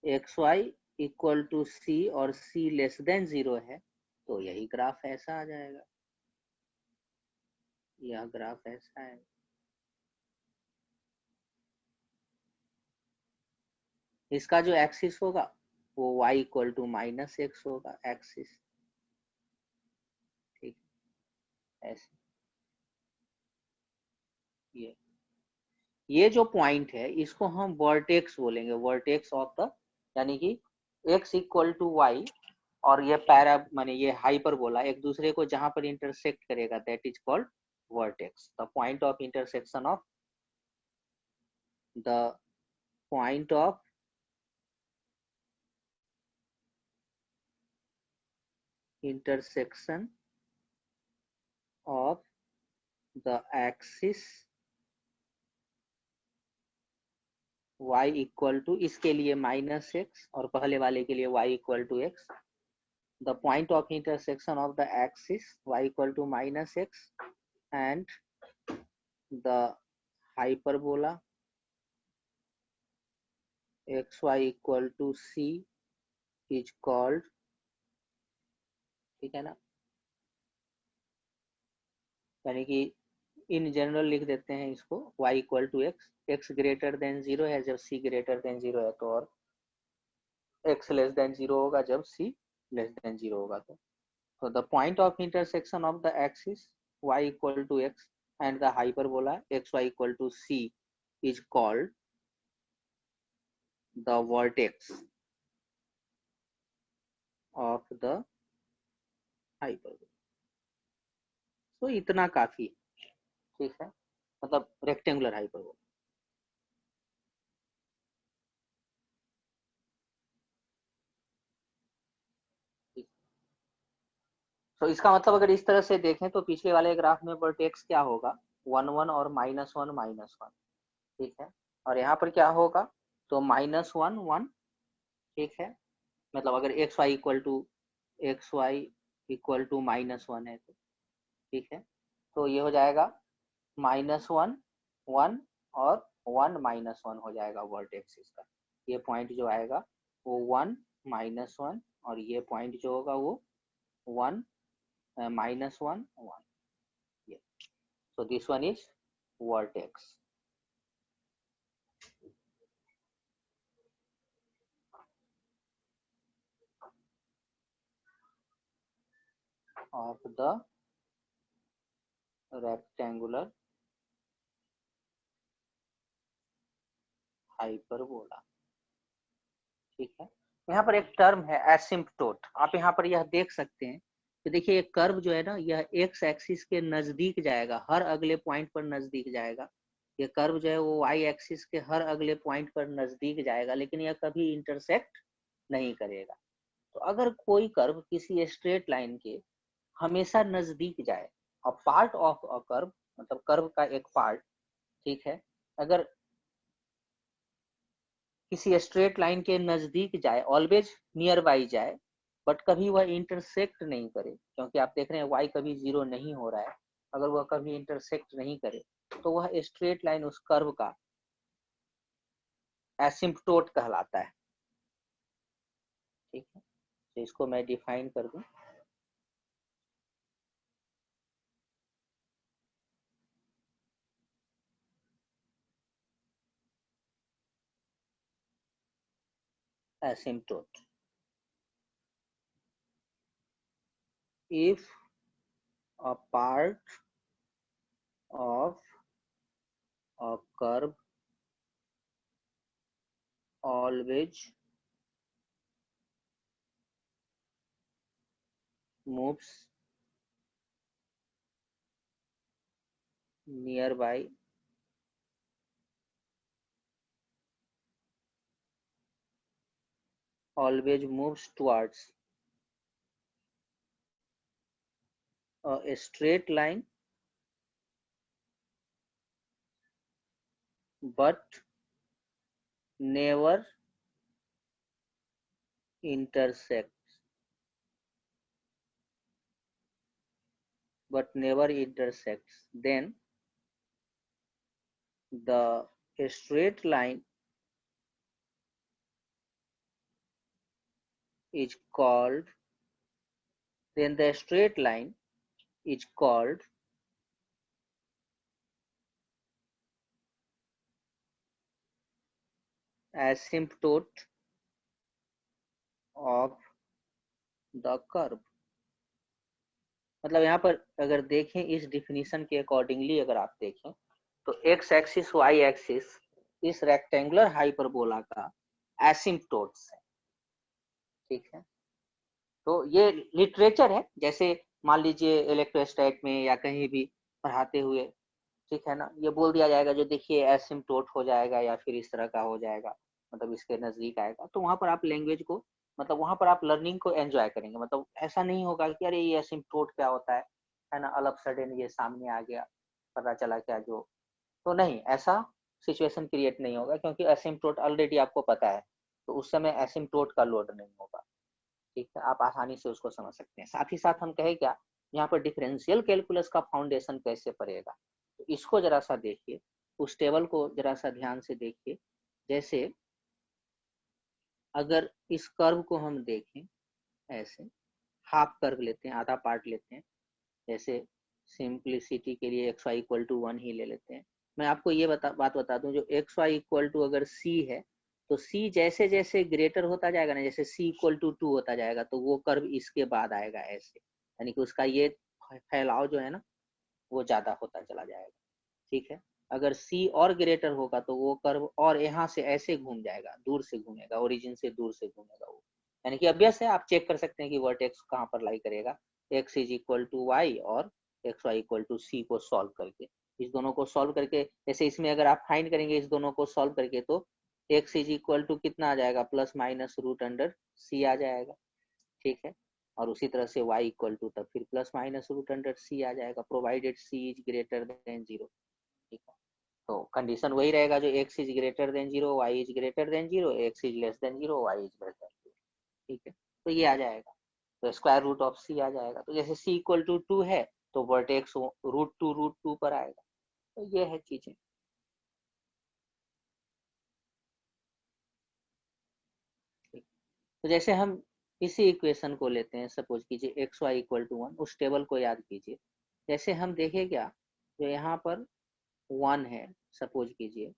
एक्स वाई इक्वल टू सी और c लेस देन 0 है, तो यही ग्राफ ऐसा आ जाएगा। यह ग्राफ ऐसा है। इसका जो एक्सिस होगा वो y equal to minus x होगा, एक्सिस। ठीक। ऐसे ये जो पॉइंट है इसको हम वर्टेक्स बोलेंगे, वर्टेक्स ऑफ द, यानी कि x इक्वल टू वाई और ये पैरा माने ये हाइपरबोला एक दूसरे को जहां पर इंटरसेक्ट करेगा, that is called vertex. The point of intersection of the point of intersection of the axis y equal to, इसके लिए माइनस एक्स और पहले वाले के लिए y equal to x. The point of intersection of the axis y equal to minus x and the hyperbola xy equal to c is called, ठीक है ना, यानी कि इन जनरल लिख देते हैं इसको y equal to x, x greater than 0 है जब c ग्रेटर देन 0 है तो, और x लेस देन 0 होगा जब c लेस देन 0 होगा। तो the point of intersection of the axis y equal to x and the hyperbola xy equal to c is called the vertex of the hyperbola. तो इतना काफी, ठीक है, मतलब रेक्टेंगुलर हाइपरबोला। तो इसका मतलब अगर इस तरह से देखें तो पिछले वाले ग्राफ में वर्टेक्स क्या होगा, 1 1 और -1 -1, ठीक है, और यहाँ पर क्या होगा, तो -1 1, ठीक है, मतलब अगर एक्स वाई इक्वल टू -1 है तो, ठीक है, तो ये हो जाएगा -1 1 और 1 -1 हो जाएगा वर्टेक्स इसका। ये पॉइंट जो आएगा वो 1 -1 और ये पॉइंट जो होगा वो 1 -1 1, ये। So this one is vertex of the rectangular hyperbola, ठीक है। यहाँ पर एक टर्म है एसिम्पटोट, आप यहाँ पर यह देख सकते हैं कि देखिए एक कर्व जो है ना, यह एक्स एक्सिस के नजदीक जाएगा, हर अगले पॉइंट पर नजदीक जाएगा। ये कर्व जो है वो वाई एक्सिस के हर अगले पॉइंट पर नजदीक जाएगा, लेकिन यह कभी इंटरसेक्ट नहीं करेगा। तो अगर कोई कर्व किसी स्ट्रेट लाइन के हमेशा नजदीक जाए, a part of a curve, मतलब कर्व का एक पार्ट, ठीक है, अगर किसी स्ट्रेट लाइन के नजदीक जाए, ऑलवेज नियर बाई जाए, बट कभी वह इंटरसेक्ट नहीं करे, क्योंकि आप देख रहे हैं वाई कभी 0 नहीं हो रहा है, अगर वह कभी इंटरसेक्ट नहीं करे तो वह स्ट्रेट लाइन उस कर्व का एसिम्पटोट कहलाता है, ठीक है। तो इसको मैं डिफाइन कर दूं, asymptote if a part of a curve always moves nearby always moves towards a straight line but never intersects, then the straight line is called asymptote of the curve। मतलब यहाँ पर अगर देखें इस डिफिनीशन के accordingly, अगर आप देखें तो एक्स एक्सिस वाई एक्सिस इस रेक्टेंगुलर हाइपरबोला का एसिम्पटोट्स है, ठीक है। तो ये लिटरेचर है, जैसे मान लीजिए इलेक्ट्रोस्टैट में या कहीं भी पढ़ाते हुए, ठीक है ना, ये बोल दिया जाएगा जो देखिए एसिम्पटोट हो जाएगा या फिर इस तरह का हो जाएगा, मतलब इसके नजदीक आएगा, तो वहां पर आप लैंग्वेज को, मतलब वहां पर आप लर्निंग को एंजॉय करेंगे। मतलब ऐसा नहीं होगा कि अरे ये एसिम्पटोट क्या होता है ना, ऑल ऑफ सडन ये सामने आ गया, पता चला क्या जो, तो नहीं, ऐसा सिचुएशन क्रिएट नहीं होगा, क्योंकि एसिम्पटोट ऑलरेडी आपको पता है, तो उस समय एसिम्पटोट का लोड नहीं होगा, ठीक है, आप आसानी से उसको समझ सकते हैं। साथ ही साथ हम कहे क्या, यहाँ पर डिफरेंशियल कैलकुलस का फाउंडेशन कैसे पड़ेगा, तो इसको जरा सा देखिए, उस टेबल को जरा सा ध्यान से देखिए। जैसे अगर इस कर्व को हम देखें, ऐसे हाफ कर्व लेते हैं, आधा पार्ट लेते हैं, जैसे सिंप्लिसिटी के लिए एक्स वाई इक्वल टू 1 ही ले लेते हैं। मैं आपको ये बात बता दूं, जो एक्स वाई इक्वल टू अगर सी है तो c जैसे जैसे ग्रेटर होता जाएगा ना, जैसे c इक्वल टू 2 होता जाएगा तो वो कर्व इसके बाद आएगा ऐसे, यानी कि उसका ये फैलाव जो है ना वो ज्यादा होता चला जाएगा। ठीक है, अगर c और ग्रेटर होगा तो वो कर्व और यहाँ से ऐसे घूम जाएगा, दूर से घूमेगा, ओरिजिन से दूर से घूमेगा वो, यानी कि ऑब्वियस है, आप चेक कर सकते हैं कि वर्टेक्स कहाँ पर लाई करेगा। x is equal to y और x y equal to c को सॉल्व करके, इस दोनों को सॉल्व करके, जैसे इसमें अगर आप फाइंड करेंगे इस दोनों को सॉल्व करके तो x इज इक्वल टू कितना आ जाएगा, प्लस माइनस रूट अंडर सी आ जाएगा। ठीक है, और उसी तरह से y इक्वल टू तब फिर प्लस माइनस रूट अंडर सी आ जाएगा, provided c is greater than 0। ठीक है, तो कंडीशन वही रहेगा जो x is greater than 0, y is greater than 0, x is less than 0, y is greater than 0। ठीक है, तो ये आ जाएगा, तो स्क्वायर रूट ऑफ c आ जाएगा। तो जैसे c इक्वल टू 2 है तो वर्टेक्स रूट टू पर आएगा। तो ये है चीजें। तो जैसे हम इसी इक्वेशन को लेते हैं, सपोज कीजिए एक्स वाई इक्वल टू 1, उस टेबल को याद कीजिए। जैसे हम देखें क्या, जो यहाँ पर 1 है सपोज कीजिए,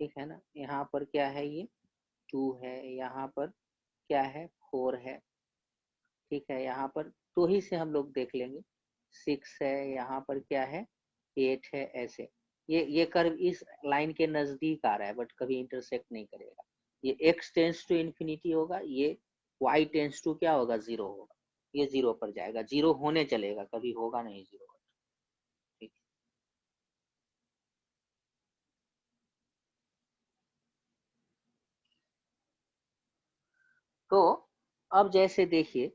ठीक है ना, यहाँ पर क्या है, ये 2 है, यहाँ पर क्या है 4 है। ठीक है, यहाँ पर 2 ही से हम लोग देख लेंगे, 6 है, यहाँ पर क्या है 8 है, ऐसे ये कर्व इस लाइन के नजदीक आ रहा है बट कभी इंटरसेक्ट नहीं करेगा। ये x टेंस टू इन्फिनिटी होगा, ये y टेंस टू क्या होगा, 0 होगा, ये 0 पर जाएगा, 0 होने चलेगा, कभी होगा नहीं 0। ठीक, तो अब जैसे देखिए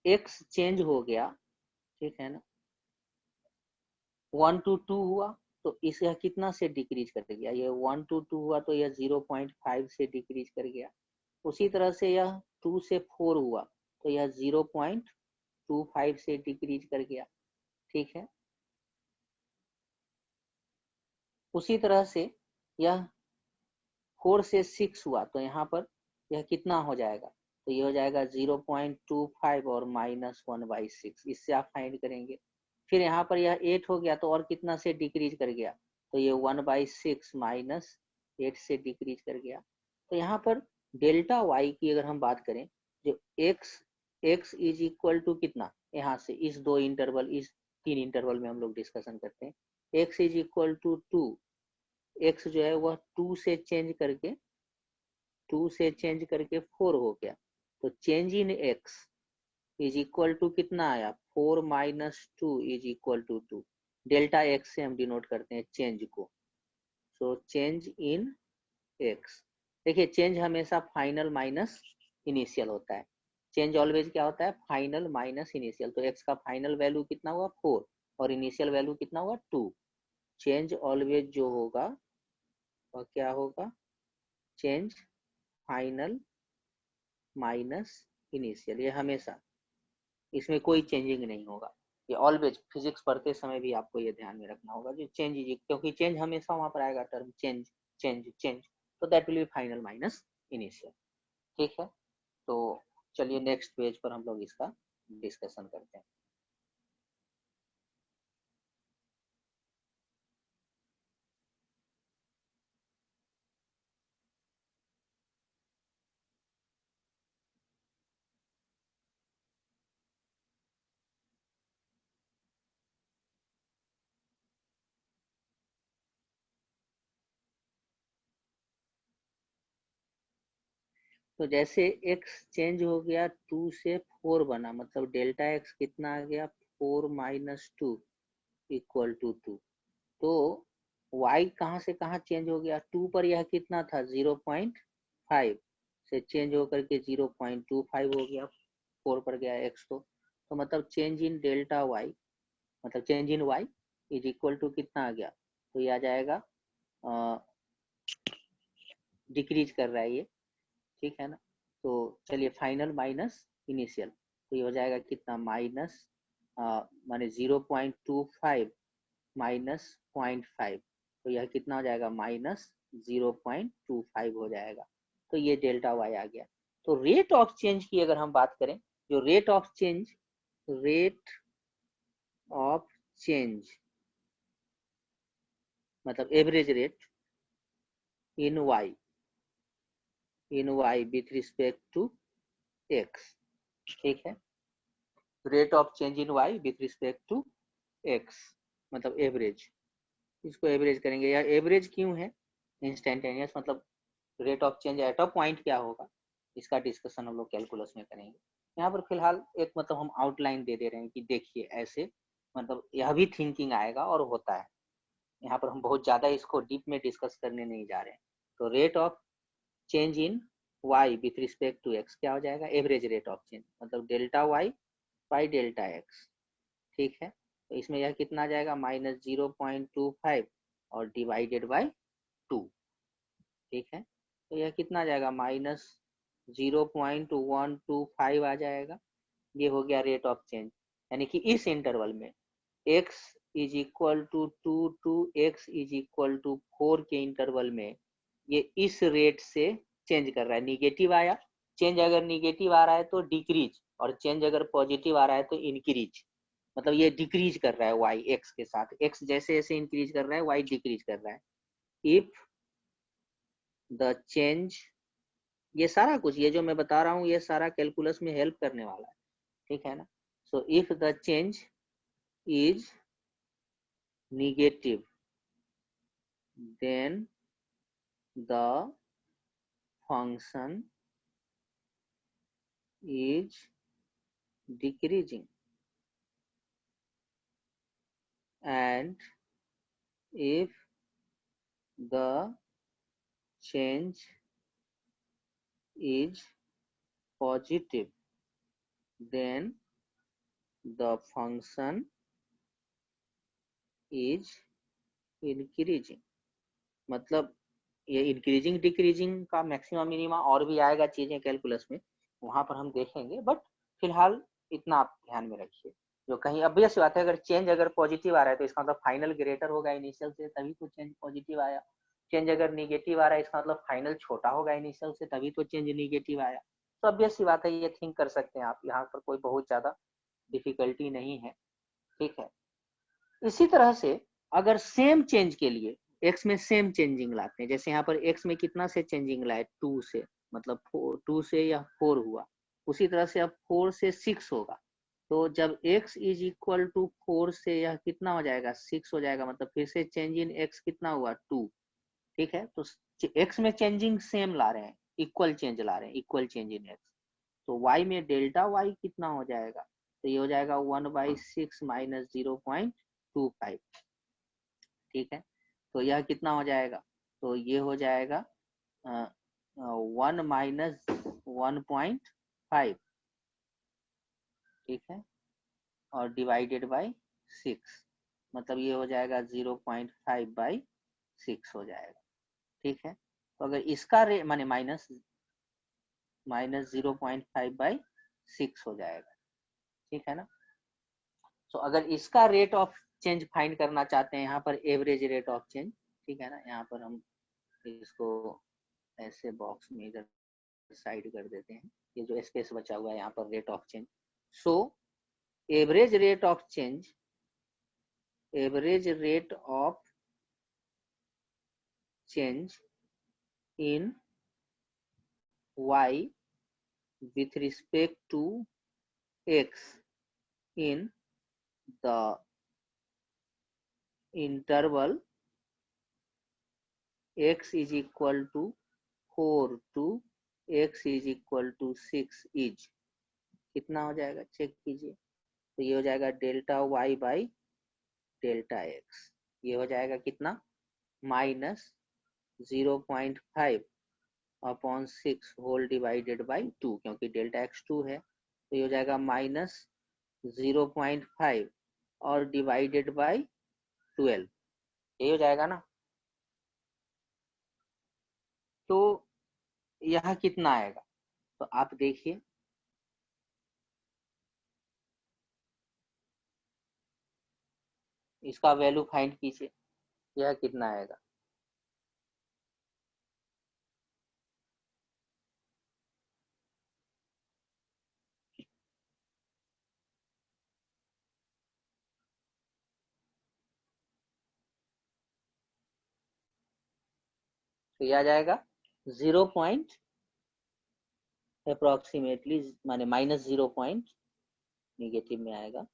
x चेंज हो गया, ठीक है ना, 1 to 2 हुआ तो इसे कितना से डिक्रीज कर गया, ये 1 to 2 हुआ तो यह 0.5 से डिक्रीज कर गया। उसी तरह से यह 2 से 4 हुआ तो यह 0.25 से डिक्रीज कर गया। ठीक है, उसी तरह से यह 4 से 6 हुआ तो यहाँ पर यह कितना हो जाएगा, तो यह हो जाएगा 0.25 और -1/6, इससे आप फाइंड करेंगे। फिर यहाँ पर यह 8 हो गया तो और कितना से डिक्रीज कर गया, तो ये 1/6 -8 से डिक्रीज कर गया। तो यहाँ पर डेल्टा वाई की अगर हम बात करें, जो x इज इक्वल टू कितना, यहाँ से इस 2 इंटरवल, इस 3 इंटरवल में हम लोग डिस्कशन करते हैं, x is equal to 2, x जो है वह 2 से चेंज करके 4 हो गया, तो change in x is equal to कितना आया, 4 -2 is equal to 2। Delta x से हम डिनोट करते हैं चेंज को, सो चेंज इन x। देखिए चेंज हमेशा फाइनल माइनस इनिशियल होता है, चेंज ऑलवेज क्या होता है, फाइनल माइनस इनिशियल। तो x का फाइनल वैल्यू कितना हुआ 4 और इनिशियल वैल्यू कितना हुआ 2, चेंज ऑलवेज जो होगा वह क्या होगा, चेंज फाइनल माइनस इनिशियल, ये हमेशा, इसमें कोई चेंजिंग नहीं होगा, ये ऑलवेज, फिजिक्स पढ़ते समय भी आपको ये ध्यान में रखना होगा, जो चेंज, क्योंकि चेंज हमेशा वहां पर आएगा, टर्म चेंज चेंज चेंज, तो that will be final minus initial. ठीक है, तो चलिए नेक्स्ट पेज पर हम लोग इसका डिस्कशन करते हैं। तो जैसे x चेंज हो गया 2 से 4 बना, मतलब डेल्टा x कितना आ गया, 4 -2 इक्वल टू 2। तो y कहाँ से कहाँ चेंज हो गया, 2 पर यह कितना था 0.5 से चेंज होकर के 0.25 हो गया, 4 पर गया x तो मतलब चेंज इन डेल्टा y, मतलब change in y is equal to कितना आ गया, तो ये आ जाएगा डिक्रीज कर रहा है ये। ठीक है ना, तो चलिए फाइनल माइनस इनिशियल, तो ये हो जाएगा कितना, माइनस माने 0.25 -0.5, तो यह कितना हो जाएगा, -0.25 हो जाएगा। तो ये डेल्टा वाई आ गया। तो रेट ऑफ चेंज की अगर हम बात करें, जो रेट ऑफ चेंज मतलब average rate in y, in y with respect to x, ठीक है। Rate of change in y with respect to x मतलब एवरेज, इसको एवरेज करेंगे। या एवरेज क्यों है इंस्टेंटेनियस, मतलब rate of change at a point क्या होगा, इसका डिस्कशन हम लोग कैलकुलस में करेंगे। यहाँ पर फिलहाल एक मतलब हम आउटलाइन दे रहे हैं कि देखिए ऐसे, मतलब यह भी थिंकिंग आएगा और होता है। यहाँ पर हम बहुत ज़्यादा इसको डीप में डिस्कस करने नहीं जा रहे हैं। तो rate of change in y with respect to x क्या हो जाएगा, एवरेज रेट ऑफ चेंज, मतलब delta y by delta x, ठीक है। तो इसमें यह कितना आ जाएगा, -0.25 और डिवाइडेड बाई 2, ठीक है। तो यह कितना आ जाएगा, -0.125 आ जाएगा। ये हो गया रेट ऑफ चेंज, यानी कि इस इंटरवल में x is equal to 2 to x is equal to 4 के इंटरवल में ये इस रेट से चेंज कर रहा है। निगेटिव आया, चेंज अगर निगेटिव आ रहा है तो डिक्रीज, और चेंज अगर पॉजिटिव आ रहा है तो इंक्रीज, मतलब ये डिक्रीज कर रहा है y x के साथ, x जैसे जैसे इंक्रीज कर रहा है y डिक्रीज कर रहा है। इफ द चेंज, ये सारा कुछ ये जो मैं बता रहा हूँ ये सारा कैलकुलस में हेल्प करने वाला है, ठीक है ना। So if the change is negative then the function is decreasing, and if the change is positive then the function is increasing। मतलब ये इंक्रीजिंग डिक्रीजिंग का मैक्सिमम मिनिमा और भी आएगा चीजें कैलकुलस में, वहां पर हम देखेंगे, बट फिलहाल इतना आप ध्यान में रखिए। जो कहीं ऑब्वियस बात है, अगर चेंज अगर पॉजिटिव आ रहा है तो इसका मतलब फाइनल ग्रेटर होगा इनिशियल से, तभी तो चेंज पॉजिटिव आया। चेंज अगर निगेटिव आ रहा है इसका मतलब फाइनल छोटा होगा इनिशियल से, तभी तो चेंज निगेटिव आया। तो ऑब्वियस सी बात है, ये थिंक कर सकते हैं आप, यहाँ पर कोई बहुत ज्यादा डिफिकल्टी नहीं है, ठीक है। इसी तरह से अगर सेम चेंज के लिए x में सेम चेंजिंग लाते हैं, जैसे यहाँ पर x में कितना से चेंजिंग लाए, 2 से, मतलब 2 से या 4 हुआ, उसी तरह से अब 4 से 6 होगा। तो जब x इज इक्वल टू 4 से यह कितना हो जाएगा, 6 हो जाएगा, मतलब फिर से चेंज इन x कितना हुआ, 2, ठीक है। तो x में चेंजिंग सेम ला रहे हैं, इक्वल चेंज ला रहे हैं, इक्वल चेंज इन x। तो y में डेल्टा y कितना हो जाएगा, तो ये हो जाएगा 1/6 माइनस 0.25, ठीक है। तो यह कितना हो जाएगा, तो ये हो जाएगा 1 माइनस 1.5, ठीक है, और डिवाइडेड बाई 6, मतलब ये हो जाएगा 0.5/6 हो जाएगा, ठीक है। तो अगर इसका रेट माने माइनस 0.5/6 हो जाएगा, ठीक है ना। तो अगर इसका रेट ऑफ चेंज फाइंड करना चाहते हैं, यहाँ पर एवरेज रेट ऑफ चेंज, ठीक है ना, यहाँ पर हम इसको ऐसे बॉक्स में इधर साइड कर देते हैं, ये जो स्पेस बचा हुआ है यहाँ पर rate of change. So average rate of change, average rate of change in y with respect to x in the interval x is equal to 4 to x is equal to 6 is कितना हो जाएगा, check कीजिए। तो ये हो जाएगा delta y by delta x, ये हो जाएगा कितना, -0.5 अपॉन 6 होल डिवाइडेड बाई 2, क्योंकि डेल्टा x 2 है, तो ये हो जाएगा -0.5 और डिवाइडेड बाई 12, ये हो जाएगा ना। तो यह कितना आएगा, तो आप देखिए, इसका वैल्यू फाइंड कीजिए, यह कितना आएगा। तो यह आ जाएगा 0.5 अप्रोक्सीमेटली माने -0 पॉइंट निगेटिव में आएगा,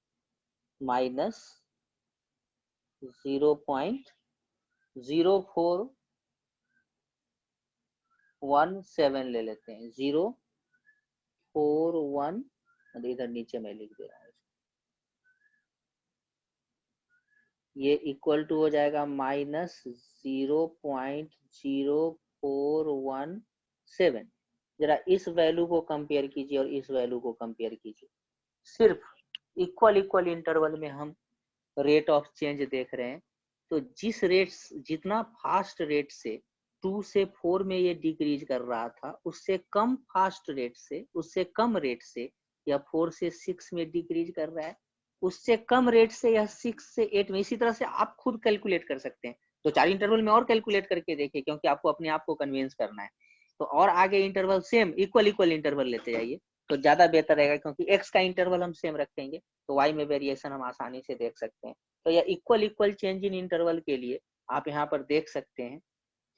-0.0417 ले लेते हैं, 041, इधर नीचे मैं लिख दे रहा हूँ, ये इक्वल टू हो जाएगा -0.0417। जरा इस वैल्यू को कंपेयर कीजिए और इस वैल्यू को कंपेयर कीजिए, सिर्फ इक्वल इंटरवल में हम रेट ऑफ चेंज देख रहे हैं। तो जिस रेट, जितना फास्ट रेट से 2 से 4 में ये डिक्रीज कर रहा था, उससे कम फास्ट रेट से, उससे कम रेट से या 4 से 6 में डिक्रीज कर रहा है, उससे कम रेट से या 6 से 8 में। इसी तरह से आप खुद कैलकुलेट कर सकते हैं, तो 4 इंटरवल में और कैलकुलेट करके देखिए, क्योंकि आपको अपने आप को कन्विंस करना है। तो और आगे इंटरवल सेम इक्वल इंटरवल लेते जाइए तो ज्यादा बेहतर रहेगा, क्योंकि x का इंटरवल हम सेम रखेंगे तो y में वेरिएशन हम आसानी से देख सकते हैं। तो यह इक्वल चेंज इन इंटरवल के लिए आप यहाँ पर देख सकते हैं,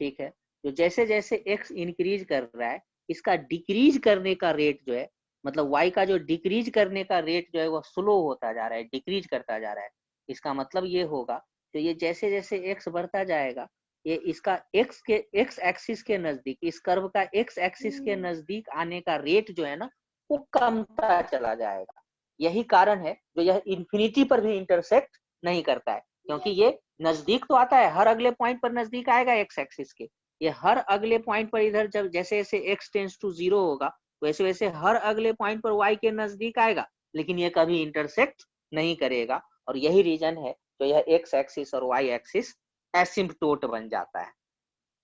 ठीक है। तो जैसे जैसे x इंक्रीज कर रहा है, इसका डिक्रीज करने का रेट जो है, मतलब y का जो डिक्रीज करने का रेट जो है वो स्लो होता जा रहा है, डिक्रीज करता जा रहा है। इसका मतलब ये होगा, तो ये जैसे जैसे x बढ़ता जाएगा, ये इसका x एक्सिस के नजदीक, इस कर्व का x एक्सिस के नजदीक आने का रेट जो है ना, वो कमता चला जाएगा। यही कारण है जो यह इन्फिनिटी पर भी इंटरसेक्ट नहीं करता है, क्योंकि ये नजदीक तो आता है, हर अगले पॉइंट पर नजदीक आएगा एक्स एक्सिस के। ये हर अगले पॉइंट पर इधर जब जैसे जैसे x टेंड्स टू 0 होगा, वैसे वैसे हर अगले पॉइंट पर y के नजदीक आएगा, लेकिन ये कभी इंटरसेक्ट नहीं करेगा। और यही रीजन है जो यह x एक्सिस और y एक्सिस एसिम्पटोट बन जाता है,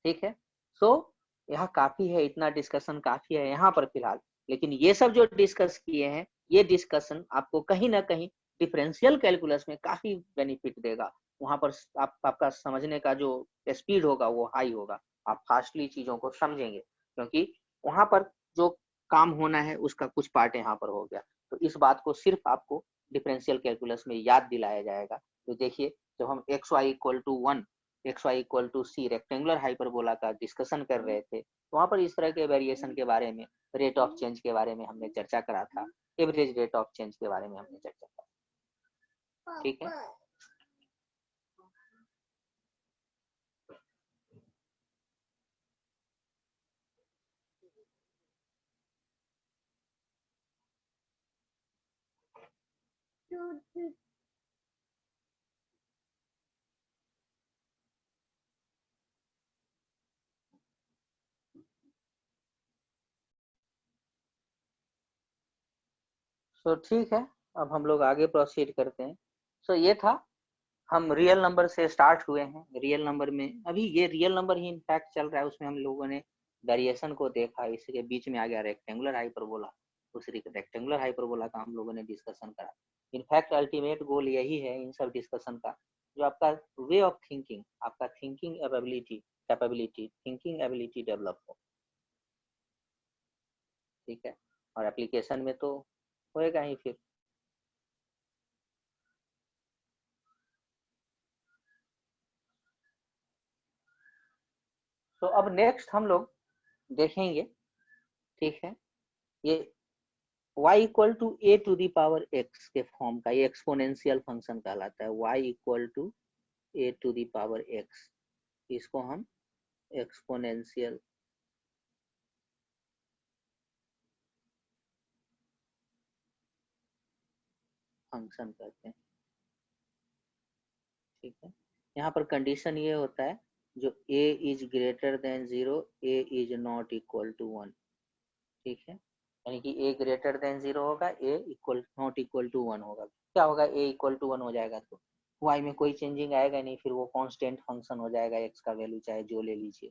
ठीक है। सो यह काफी है, इतना डिस्कशन काफी है यहाँ पर फिलहाल। लेकिन ये सब जो डिस्कस किए हैं, ये डिस्कशन आपको कहीं ना कहीं डिफरेंशियल कैलकुलस में काफी बेनिफिट देगा। वहां पर आपका समझने का जो स्पीड होगा वो हाई होगा, आप फास्टली चीजों को समझेंगे, क्योंकि वहां पर जो काम होना है उसका कुछ पार्ट यहाँ पर हो गया। तो इस बात को सिर्फ आपको डिफरेंशियल कैलकुलस में याद दिलाया जाएगा। तो देखिए, जब हम x y equal to 1, x y equal to c rectangular hyperbola का डिस्कशन कर रहे थे, तो वहां पर इस तरह के वेरिएशन के बारे में, रेट ऑफ चेंज के बारे में हमने चर्चा करा था, एवरेज रेट ऑफ चेंज के बारे में हमने चर्चा करा, ठीक है। तो ठीक है, अब हम लोग आगे प्रोसीड करते हैं। सो ये था, हम रियल नंबर से स्टार्ट हुए हैं। रियल नंबर में अभी ये रियल नंबर ही इनफैक्ट चल रहा है, उसमें हम लोगों ने वेरिएशन को देखा, इसके बीच में आ गया रेक्टेंगुलर हाइपरबोला, उस रेक्टेंगुलर हाइपरबोला का हम लोगों ने डिस्कशन करा। इनफैक्ट अल्टीमेट गोल यही है इन सब डिस्कशन का, जो आपका वे ऑफ थिंकिंग, आपका thinking capability thinking ability develop हो, ठीक है। और एप्लीकेशन में तो होएगा ही फिर। तो अब नेक्स्ट हम लोग देखेंगे, ठीक है, ये y equal to a to the power x के फॉर्म का, ये एक्सपोनेंशियल फंक्शन कहलाता है। y equal to a to the power x, इसको हम एक्सपोनेंशियल फंक्शन कहते हैं, ठीक है। यहाँ पर कंडीशन ये होता है, जो a is greater than 0, a is not equal to 1, ठीक है। यानी कि a ग्रेटर देन 0 होगा, a equal not equal to 1 होगा। क्या होगा, a इक्वल टू 1 हो जाएगा तो y में कोई चेंजिंग आएगा नहीं, फिर वो कांस्टेंट फंक्शन हो जाएगा, x का वैल्यू चाहे जो ले लीजिए,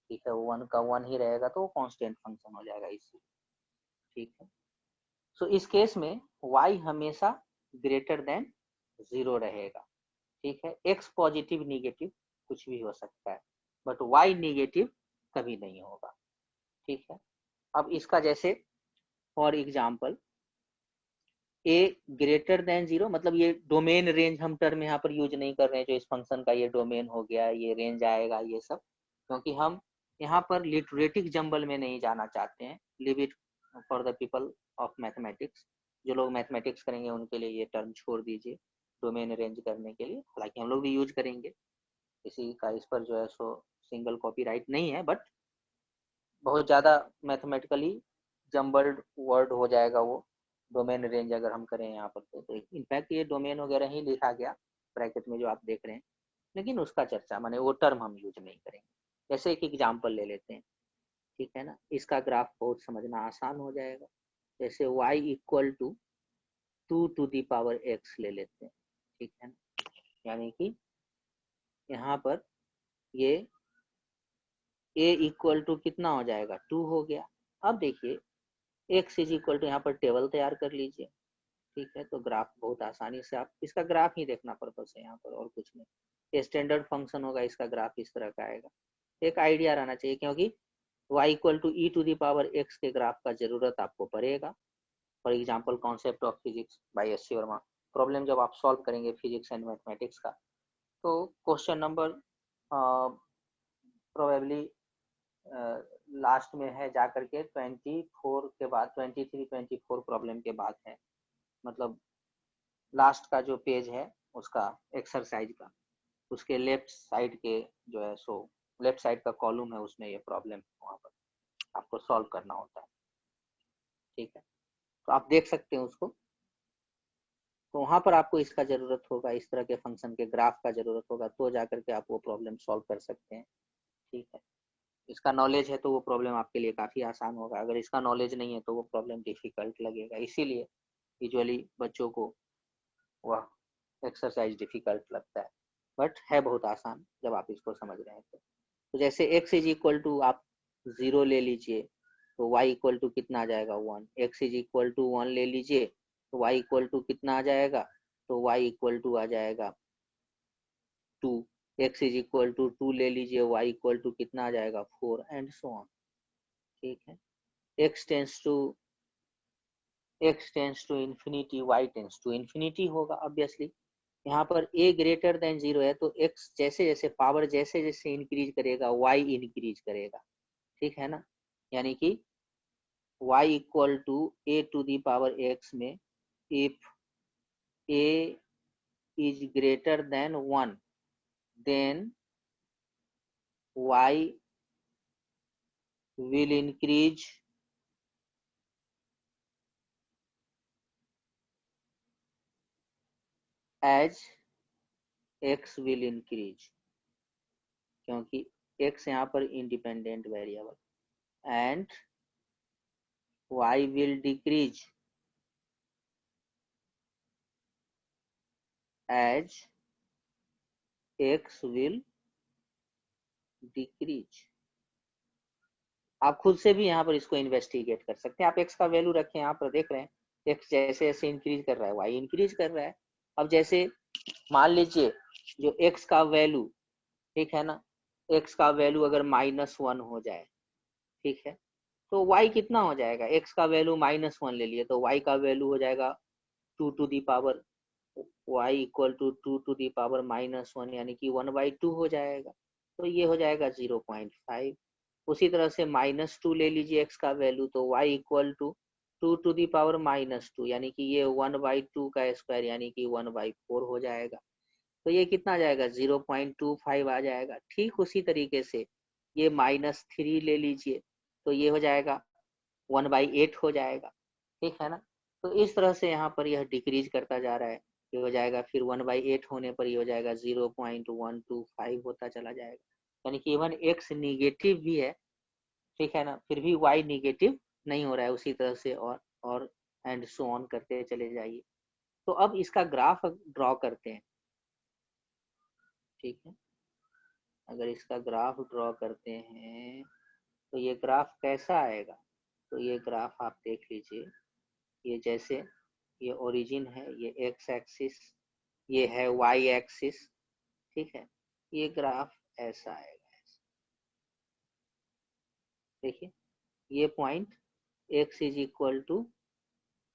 ठीक है। 1 का 1 ही रहेगा तो वो कांस्टेंट फंक्शन हो जाएगा इससे, ठीक है। सो इस केस में y हमेशा ग्रेटर देन 0 रहेगा, ठीक है। x पॉजिटिव निगेटिव कुछ भी हो सकता है, बट y निगेटिव कभी नहीं होगा, ठीक है। अब इसका जैसे for example a greater than 0, मतलब ये डोमेन रेंज हम टर्म यहाँ पर यूज नहीं कर रहे हैं, जो इस फंक्शन का ये डोमेन हो गया, ये रेंज आएगा, ये सब, क्योंकि हम यहाँ पर लिटरेटिक जंबल में नहीं जाना चाहते हैं, live it for the people of mathematics, जो लोग मैथमेटिक्स करेंगे उनके लिए ये टर्म छोड़ दीजिए डोमेन रेंज करने के लिए। हालांकि हम लोग भी यूज करेंगे, किसी का इस पर जो है सो सिंगल कॉपीराइट नहीं है, बट बहुत ज़्यादा मैथमेटिकली जम्बल्ड वर्ड हो जाएगा वो डोमेन रेंज अगर हम करें यहाँ पर। तो इनफैक्ट ये डोमेन वगैरह ही लिखा गया ब्रैकेट में जो आप देख रहे हैं, लेकिन उसका चर्चा माने वो टर्म हम यूज नहीं करेंगे। जैसे एक एग्जाम्पल ले लेते हैं, ठीक है ना। इसका ग्राफ बहुत समझना आसान हो जाएगा। जैसे y equal to 2 to the power x ले लेते हैं, ठीक है ना। यानी कि यहाँ पर ये a इक्वल टू कितना हो जाएगा, 2 हो गया। अब देखिए x इज इक्वल टू, यहाँ पर टेबल तैयार कर लीजिए, ठीक है। तो ग्राफ बहुत आसानी से आप इसका ग्राफ ही देखना पर्पस है यहाँ पर, और कुछ नहीं। ये स्टैंडर्ड फंक्शन होगा, इसका ग्राफ इस तरह का आएगा। एक आइडिया रहना चाहिए, क्योंकि y equal to e to the power x के ग्राफ का जरूरत आपको पड़ेगा। For example concept of physics by S C Verma, problem जब आप सॉल्व करेंगे फिजिक्स एंड मैथमेटिक्स का, तो क्वेश्चन नंबर प्रोबेबली लास्ट में है जा करके 24 के बाद, 23-24 प्रॉब्लम के बाद है, मतलब लास्ट का जो पेज है उसका एक्सरसाइज का, उसके लेफ्ट साइड के जो है सो लेफ्ट साइड का कॉलम है, उसमें ये प्रॉब्लम वहाँ पर आपको सॉल्व करना होता है, ठीक है। तो आप देख सकते हैं उसको, तो वहां पर आपको इसका जरूरत होगा, इस तरह के फंक्शन के ग्राफ का जरूरत होगा, तो जाकर के आप वो प्रॉब्लम सॉल्व कर सकते हैं, ठीक है। इसका नॉलेज है तो वो प्रॉब्लम आपके लिए काफी आसान होगा, अगर इसका नॉलेज नहीं है तो वो प्रॉब्लम डिफिकल्ट लगेगा। इसीलिए यूजुअली बच्चों को वह एक्सरसाइज डिफिकल्ट लगता है, बट है बहुत आसान जब आप इसको समझ रहे हैं तो जैसे x इज इक्वल टू आप 0 ले लीजिए, तो y इक्वल टू कितना आ जाएगा 1। x इज इक्वल टू 1 ले लीजिए तो y इक्वल टू कितना आ जाएगा, तो y इक्वल टू आ जाएगा 2। x इज इक्वल टू 2 ले लीजिए, y इक्वल टू कितना आ जाएगा 4, एंड सो ऑन, ठीक है। x tends to infinity, y tends to infinity होगा ऑब्वियसली। यहाँ पर a ग्रेटर देन 0 है, तो x जैसे जैसे पावर जैसे जैसे इंक्रीज करेगा y इंक्रीज करेगा, ठीक है ना। यानी कि y equal to a to the power x में if a is greater than 1, then y will increase as x will increase, क्योंकि x यहाँ पर independent variable, and y will decrease as x will decrease। आप खुद से भी यहाँ पर इसको इन्वेस्टिगेट कर सकते हैं। आप x का वैल्यू रखें, यहाँ पर देख रहे हैं x जैसे जैसे इंक्रीज कर रहा है y इंक्रीज कर रहा है। अब जैसे मान लीजिए जो x का वैल्यू, ठीक है ना, x का वैल्यू अगर -1 हो जाए, ठीक है, तो y कितना हो जाएगा, x का वैल्यू -1 ले लिए तो y का वैल्यू हो जाएगा 2 to the power, y equal to 2 to the power -1, यानी कि 1/2 हो जाएगा, तो ये हो जाएगा 0.5। उसी तरह से -2 ले लीजिए x का वैल्यू, तो y equal to 2 to the power -2, यानी कि ये 1/2 का स्क्वायर, यानी कि 1/4 हो जाएगा, तो ये कितना आ जाएगा 0.25 आ जाएगा। ठीक उसी तरीके से ये -3 ले लीजिए, तो ये हो जाएगा 1/8 हो जाएगा, ठीक है ना। तो इस तरह से यहाँ पर यह डिक्रीज करता जा रहा है, ये हो जाएगा फिर 1/8 होने पर ये हो जाएगा 0.125 होता चला जाएगा, यानी कि इवन x निगेटिव भी है, ठीक है ना, फिर भी y निगेटिव नहीं हो रहा है। उसी तरह से और एंड सो ऑन करते चले जाइए। तो अब इसका ग्राफ ड्रॉ करते हैं, ठीक है। अगर इसका ग्राफ ड्रॉ करते हैं तो ये ग्राफ कैसा आएगा, तो ये ग्राफ आप देख लीजिए, ये जैसे ये ओरिजिन है, ये एक्स एक्सिस, ये है वाई एक्सिस, ठीक है। ये ग्राफ ऐसा आएगा, देखिए ये point x is equal to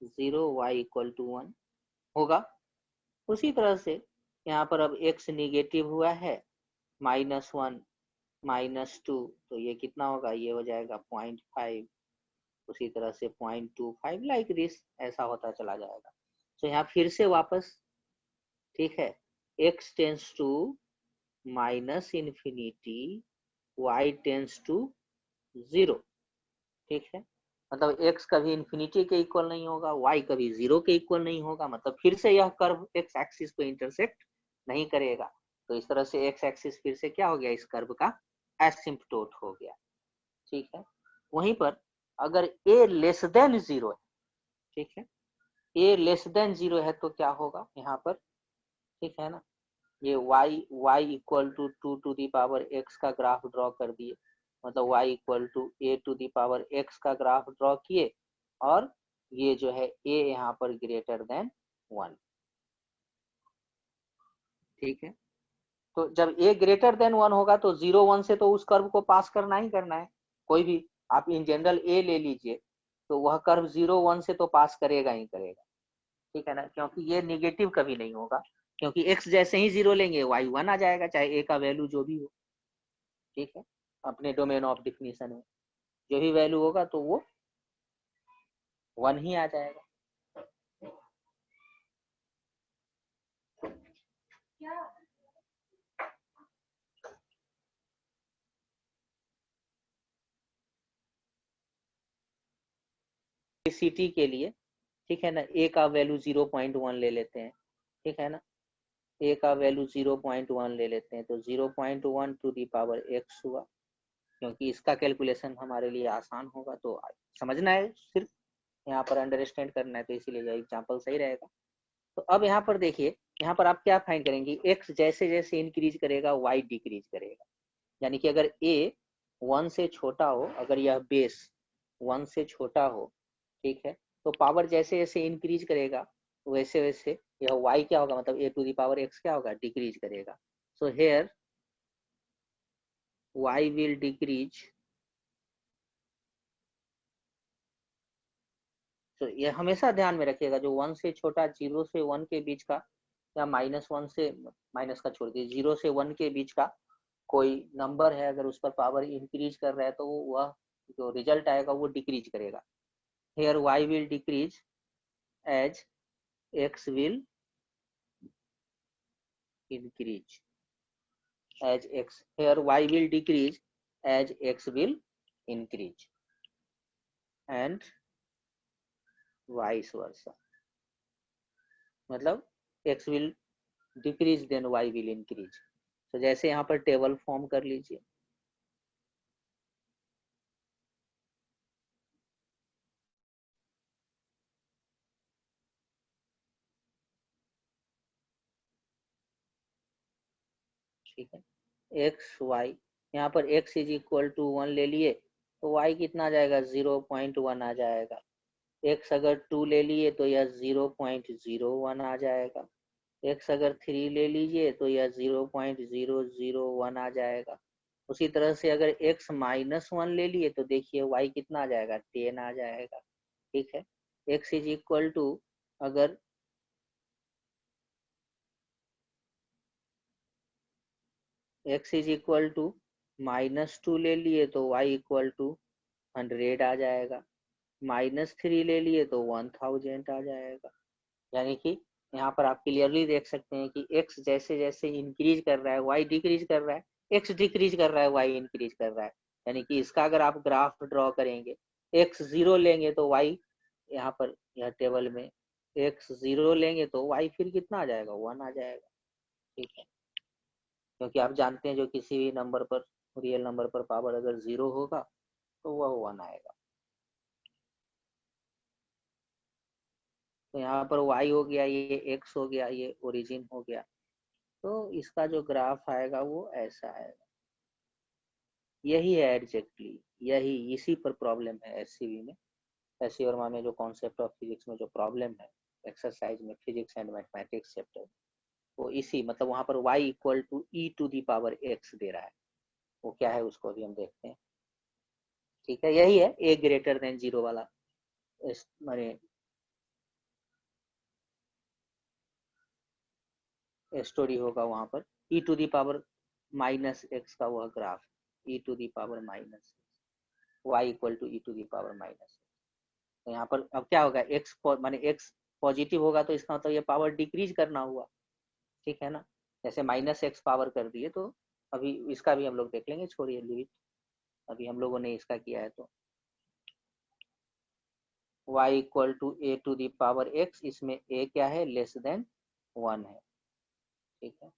0, y equal to 1 होगा। उसी तरह से यहाँ पर अब x निगेटिव हुआ है, -1 -2, तो ये कितना होगा, ये हो जाएगा 0.5, उसी तरह से 0.25 लाइक दिस, ऐसा होता चला जाएगा। तो यहाँ फिर से वापस, ठीक है, x tends to minus infinity, y tends to 0, ठीक है, मतलब x कभी इन्फिनिटी के इक्वल नहीं होगा, y कभी 0 के इक्वल नहीं होगा, मतलब फिर से यह कर्व x एक्सिस को इंटरसेक्ट नहीं करेगा। तो इस तरह से x एक्सिस फिर से क्या हो गया, इस कर्व का एसिम्पटोट हो गया, ठीक है। वहीं पर अगर a लेस देन 0 है, ठीक है, a लेस देन 0 है तो क्या होगा यहाँ पर, ठीक है ना, ये y equal to 2 to the power x का ग्राफ ड्रॉ कर दिए, मतलब y equal to a to the power x का ग्राफ ड्रॉ किए, और ये जो है a यहाँ पर ग्रेटर देन 1, ठीक है। तो जब a ग्रेटर देन 1 होगा तो 0 1 से तो उस कर्व को पास करना ही करना है, कोई भी आप इन जनरल a ले लीजिए, तो वह कर्व 0 1 से तो पास करेगा ही करेगा, ठीक है ना, क्योंकि ये निगेटिव कभी नहीं होगा, क्योंकि x जैसे ही 0 लेंगे y 1 आ जाएगा, चाहे a का वैल्यू जो भी हो, ठीक है, अपने डोमेन ऑफ डिफिनीशन में जो भी वैल्यू होगा तो वो 1 ही आ जाएगा। सिटी के लिए, ठीक है ना, a का वैल्यू 0.1 ले लेते हैं, ठीक है ना, a का वैल्यू 0.1 ले लेते हैं, तो 0.1 टू दी पावर x हुआ, क्योंकि इसका कैलकुलेशन हमारे लिए आसान होगा, तो समझना है, सिर्फ यहाँ पर अंडरस्टैंड करना है, तो इसीलिए एग्जाम्पल सही रहेगा। तो अब यहाँ पर देखिए, यहाँ पर आप क्या फाइंड करेंगे, x जैसे जैसे इंक्रीज करेगा y डिक्रीज करेगा, यानी कि अगर a 1 से छोटा हो, अगर यह बेस 1 से छोटा हो, ठीक है, तो पावर जैसे जैसे इंक्रीज करेगा वैसे वैसे यह y क्या होगा, मतलब a to the power x क्या होगा, डिक्रीज करेगा। So here y will decrease, तो ये हमेशा ध्यान में रखिएगा, जो 1 से छोटा 0 से 1 के बीच का, या -1 से, माइनस का छोड़ दिए, 0 से 1 के बीच का कोई नंबर है, अगर उस पर पावर इंक्रीज कर रहा है तो वह जो रिजल्ट आएगा वो डिक्रीज करेगा। Here y will decrease as x will increase, as x, here y will decrease as x will increase, and vice versa, मतलब x will decrease then y will increase। तो जैसे यहाँ पर टेबल फॉर्म कर लीजिए, ठीक है, एक्स वाई, यहाँ पर x इज इक्वल टू 1 ले लिए तो y कितना आ जाएगा, 0.1 आ जाएगा, x अगर 2 ले लिए तो यह 0.01 आ जाएगा, x अगर 3 ले लीजिए तो यह 0.001 आ जाएगा। उसी तरह से अगर x -1 ले लिए तो देखिए y कितना आ जाएगा, 10 आ जाएगा, ठीक है। x इज इक्वल टू, अगर x इज इक्वल टू -2 ले लिए तो y इक्वल टू 100 आ जाएगा, -3 ले लिए तो 1000 आ जाएगा। यानी कि यहाँ पर आप क्लियरली देख सकते हैं कि x जैसे जैसे इंक्रीज कर रहा है y डिक्रीज कर रहा है, x डिक्रीज कर रहा है y इंक्रीज कर रहा है, यानी कि इसका अगर आप ग्राफ ड्रॉ करेंगे, x 0 लेंगे तो y, यहाँ पर यह टेबल में x 0 लेंगे तो y फिर कितना आ जाएगा, 1 आ जाएगा, ठीक है, क्योंकि आप जानते हैं जो किसी भी नंबर पर, रियल नंबर पर पावर अगर 0 होगा तो वह 1 आएगा। तो यहाँ पर y हो गया, ये x हो गया, ये ओरिजिन हो गया, तो इसका जो ग्राफ आएगा वो ऐसा आएगा। यही है एग्जैक्टली, यही इसी पर प्रॉब्लम है एससीवी में, एससी वर्मा में जो कॉन्सेप्ट ऑफ फिजिक्स में जो प्रॉब्लम है एक्सरसाइज में, फिजिक्स एंड मैथमेटिक्स चैप्टर, वो इसी, मतलब वहां पर y equal to e to the power x दे रहा है, वो क्या है उसको भी हम देखते हैं, ठीक है। यही है a ग्रेटर देन 0 वाला माने स्टोरी होगा, वहां पर e to the power -x का वह graph, e to the power minus y equal to e to the power minus, तो यहाँ पर अब क्या होगा, एक्स माने एक्स पॉजिटिव होगा तो इसका मतलब ये पावर डिक्रीज करना हुआ, ठीक है ना। जैसे -x पावर कर दिए, तो अभी इसका भी हम लोग देख लेंगे, छोड़िए लिमिट, अभी हम लोगों ने इसका किया है। तो y equal to a to the power x, इसमें a क्या है, लेस देन 1 है, ठीक है।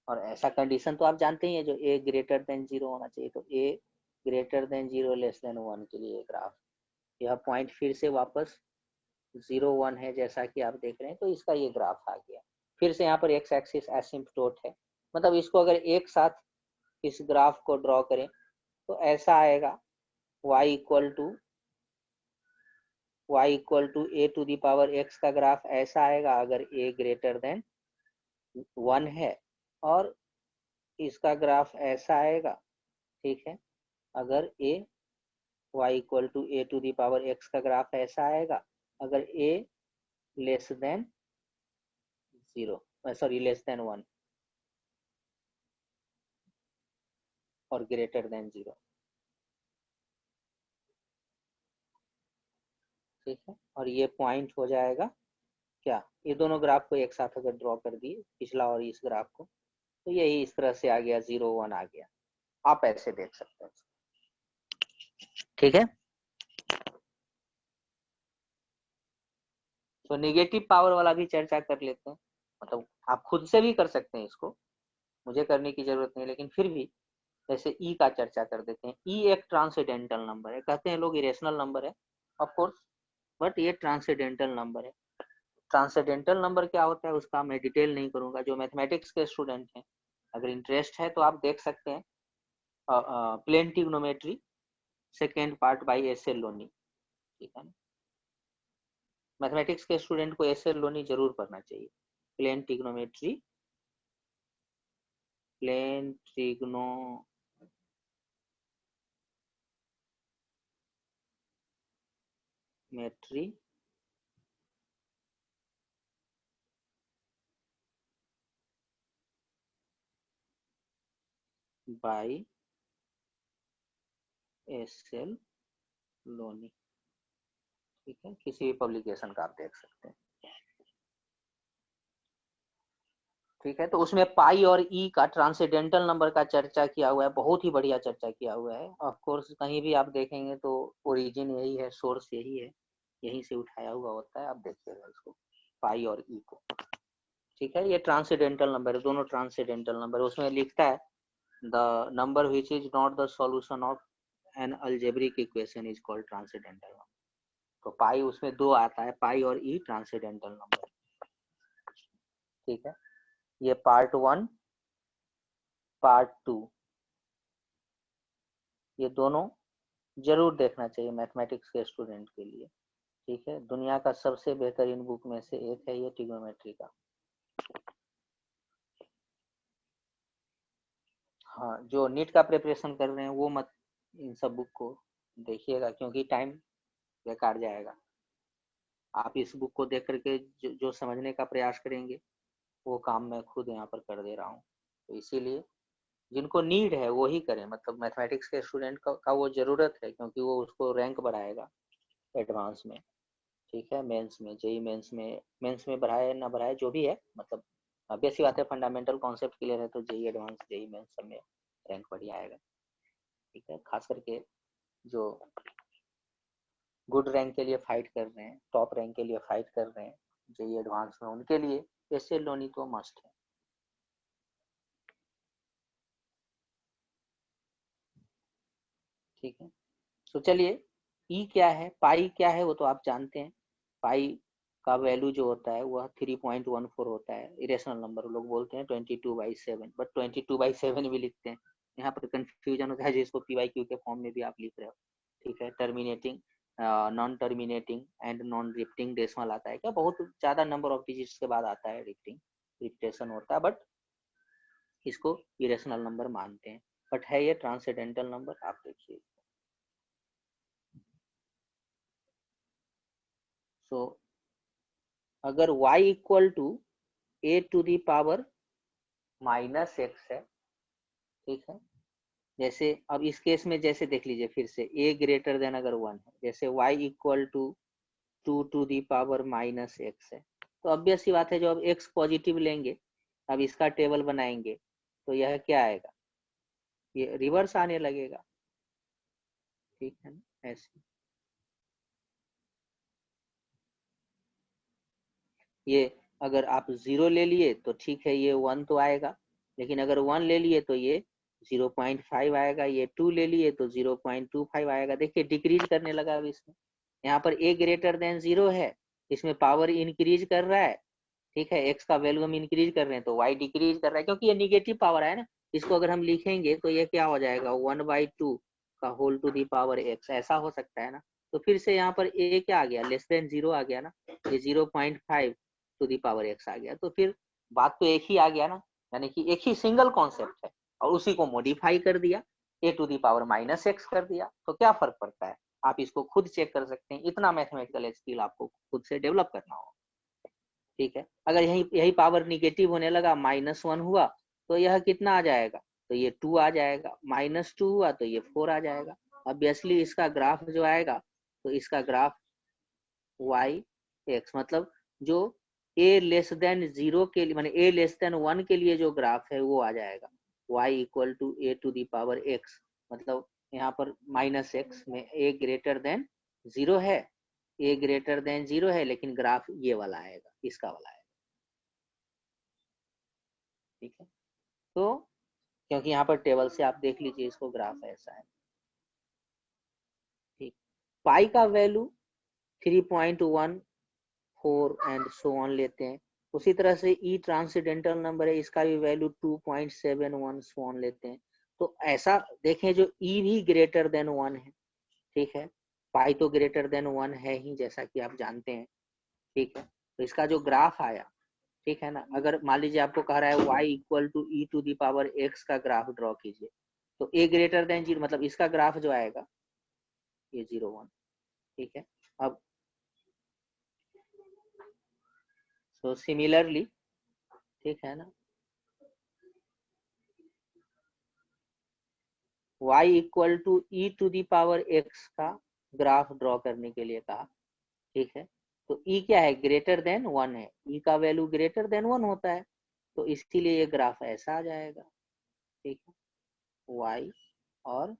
और ऐसा कंडीशन तो आप जानते ही है, जो a ग्रेटर देन 0 होना चाहिए, तो a greater than 0 less than 1 के लिए ग्राफ, यह पॉइंट फिर से वापस 0 1 है जैसा कि आप देख रहे हैं, तो इसका ये ग्राफ आ गया। फिर से यहाँ पर एक्स एक्सिस एसिम्पटोट है, मतलब इसको अगर एक साथ इस ग्राफ को ड्रॉ करें तो ऐसा आएगा, y equal to a to the power x का ग्राफ ऐसा आएगा अगर a ग्रेटर देन 1 है, और इसका ग्राफ ऐसा आएगा, ठीक है, अगर y equal to a to the power x का ग्राफ ऐसा आएगा अगर a less than 0, sorry less than 1 और ग्रेटर देन 0, ठीक है। और ये पॉइंट हो जाएगा क्या, ये दोनों ग्राफ को एक साथ अगर ड्रॉ कर दिए, पिछला और इस ग्राफ को, तो यही इस तरह से आ गया, 0 1 आ गया, आप ऐसे देख सकते हैं, ठीक है। तो निगेटिव पावर वाला भी चर्चा कर लेते हैं, मतलब आप खुद से भी कर सकते हैं इसको, मुझे करने की जरूरत नहीं, लेकिन फिर भी जैसे ई का चर्चा कर देते हैं। ई एक ट्रांसेंडेंटल नंबर है, कहते हैं लोग इरेशनल नंबर है ऑफ कोर्स, बट ये ट्रांसेंडेंटल नंबर है। ट्रांसेंडेंटल नंबर क्या होता है उसका मैं डिटेल नहीं करूंगा, जो मैथमेटिक्स के स्टूडेंट हैं अगर इंटरेस्ट है तो आप देख सकते हैं, plane trigonometry second part by S L Loney, ठीक है ना। मैथमेटिक्स के स्टूडेंट को एस एल लोनी जरूर पढ़ना चाहिए, plane trigonometry, plane trigonometry by S L Loney, ठीक है, किसी भी पब्लिकेशन का आप देख सकते हैं, ठीक है। तो उसमें पाई और ई का ट्रांसेंडेंटल नंबर का चर्चा किया हुआ है, बहुत ही बढ़िया चर्चा किया हुआ है। ऑफ कोर्स कहीं भी आप देखेंगे तो ओरिजिन यही है, सोर्स यही है, यहीं से उठाया हुआ होता है, आप देखिएगा इसको, पाई और ई को, ठीक है। ये ट्रांसेंडेंटल नंबर है, दोनों ट्रांसेंडेंटल नंबर, उसमें लिखता है the number which is not the solution of N algebraic equation is called transcendental number. तो पाई उसमें दो आता है, पाई और ई ट्रांसेंडेंटल नंबर, ठीक है। ये पार्ट 1 पार्ट 2 ये दोनों जरूर देखना चाहिए मैथमेटिक्स के स्टूडेंट के लिए, ठीक है। दुनिया का सबसे बेहतरीन बुक में से एक है ये ट्रिग्नोमेट्री का। हाँ, जो नीट का प्रिपरेशन कर रहे हैं वो मत इन सब बुक को देखिएगा, क्योंकि टाइम बेकार जाएगा। आप इस बुक को देख करके जो समझने का प्रयास करेंगे वो काम मैं खुद यहाँ पर कर दे रहा हूँ। तो इसीलिए जिनको नीड है वो ही करें, मतलब मैथमेटिक्स के स्टूडेंट का वो जरूरत है, क्योंकि वो उसको रैंक बढ़ाएगा एडवांस में, ठीक है। मेंस में, जेई मेंस में बढ़ाए ना बढ़ाए जो भी है, मतलब बेसिक बात है, फंडामेंटल कॉन्सेप्ट क्लियर है तो जेई एडवांस जेई मेंस सब में रैंक बढ़िया आएगा, ठीक है। खास करके जो गुड रैंक के लिए फाइट कर रहे हैं, टॉप रैंक के लिए फाइट कर रहे हैं जेई एडवांस में, उनके लिए एसएल लोनी तो मस्ट है, ठीक है। तो चलिए, ई क्या है, पाई क्या है वो तो आप जानते हैं। पाई का वैल्यू जो होता है वह 3.14 होता है, इरेशनल नंबर लोग बोलते हैं 22/7, बट 22/7 भी लिखते हैं, यहाँ पर कंफ्यूजन होता है जिसको पीवाईक्यू के फॉर्म में भी आप लिख रहे हो, ठीक है। Terminating, non terminating and non repeating decimal आता है क्या, बहुत ज्यादा नंबर ऑफ डिजिट्स के बाद आता है रिपीटिंग, रिपीटेशन होता है, बट इसको इरेशनल नंबर मानते हैं, बट है ये ट्रांसेंडेंटल नंबर, आप देखिए। सो अगर y equal to a to the power -x है, ठीक है, जैसे अब इस केस में जैसे देख लीजिए फिर से a ग्रेटर देन अगर 1 है, जैसे y equal to 2 to the power minus x है, तो ऑब्वियस सी बात है जो अब x पॉजिटिव लेंगे, अब इसका टेबल बनाएंगे तो यह क्या आएगा, ये रिवर्स आने लगेगा। ठीक है ना, ऐसे ये अगर आप 0 ले लिए तो ठीक है, ये 1 तो आएगा, लेकिन अगर 1 ले लिए तो ये 0.5 आएगा, ये 2 ले लिए तो 0.25 आएगा। देखिए डिक्रीज करने लगा अब इसमें, यहाँ पर a ग्रेटर देन 0 है, इसमें पावर इंक्रीज कर रहा है। ठीक है, x का वैल्यू हम इंक्रीज कर रहे हैं तो y डिक्रीज कर रहा है, क्योंकि ये निगेटिव पावर है ना। इसको अगर हम लिखेंगे तो ये क्या हो जाएगा, 1/2 का whole to the power x, ऐसा हो सकता है ना। तो फिर से यहाँ पर a क्या आ गया, लेस देन 0 आ गया ना, ये 0.5 टू दी पावर x आ गया। तो फिर बात तो एक ही आ गया ना, यानी कि एक ही सिंगल कॉन्सेप्ट है और उसी को मॉडिफाई कर दिया, a to the power minus x कर दिया। तो क्या फर्क पड़ता है, आप इसको खुद चेक कर सकते हैं, इतना मैथमेटिकल स्किल आपको खुद से डेवलप करना होगा। ठीक है, अगर यही पावर निगेटिव होने लगा, -1 हुआ तो यह कितना आ जाएगा, तो ये 2 आ जाएगा, -2 हुआ तो ये 4 आ जाएगा। ऑब्वियसली इसका ग्राफ जो आएगा, तो इसका ग्राफ y x, मतलब जो a लेस देन 0 के लिए, माने a लेस देन 1 के लिए जो ग्राफ है वो आ जाएगा y equal to a to the power x, मतलब यहाँ पर -x में a ग्रेटर देन 0 है, a ग्रेटर देन 0 है, लेकिन ग्राफ ये वाला आएगा, इसका वाला आएगा। ठीक है, तो क्योंकि यहाँ पर टेबल से आप देख लीजिए इसको, ग्राफ ऐसा है। ठीक, पाई का वैल्यू 3.14 एंड सो ऑन लेते हैं। उसी तरह से ई ट्रांसीडेंटल नंबर है, इसका भी वैल्यू 2.71 सो ऑन लेते हैं। तो ऐसा देखें जो ई भी ग्रेटर देन 1 है। ठीक है, पाई तो ग्रेटर देन 1 है ही, जैसा कि आप जानते हैं। ठीक है, तो इसका जो ग्राफ आया, ठीक है ना, अगर मान लीजिए आपको कह रहा है y equal to e to the power x का ग्राफ ड्रॉ कीजिए, तो a ग्रेटर देन 0, मतलब इसका ग्राफ जो आएगा ये 0, 1। ठीक है, अब सो सिमिलरली, ठीक है ना, y equal to e to the power x का ग्राफ ड्रॉ करने के लिए कहा। ठीक है, तो e क्या है, ग्रेटर देन 1 है, e का वैल्यू ग्रेटर देन 1 होता है, तो इसीलिए ये ग्राफ ऐसा आ जाएगा। ठीक है, y और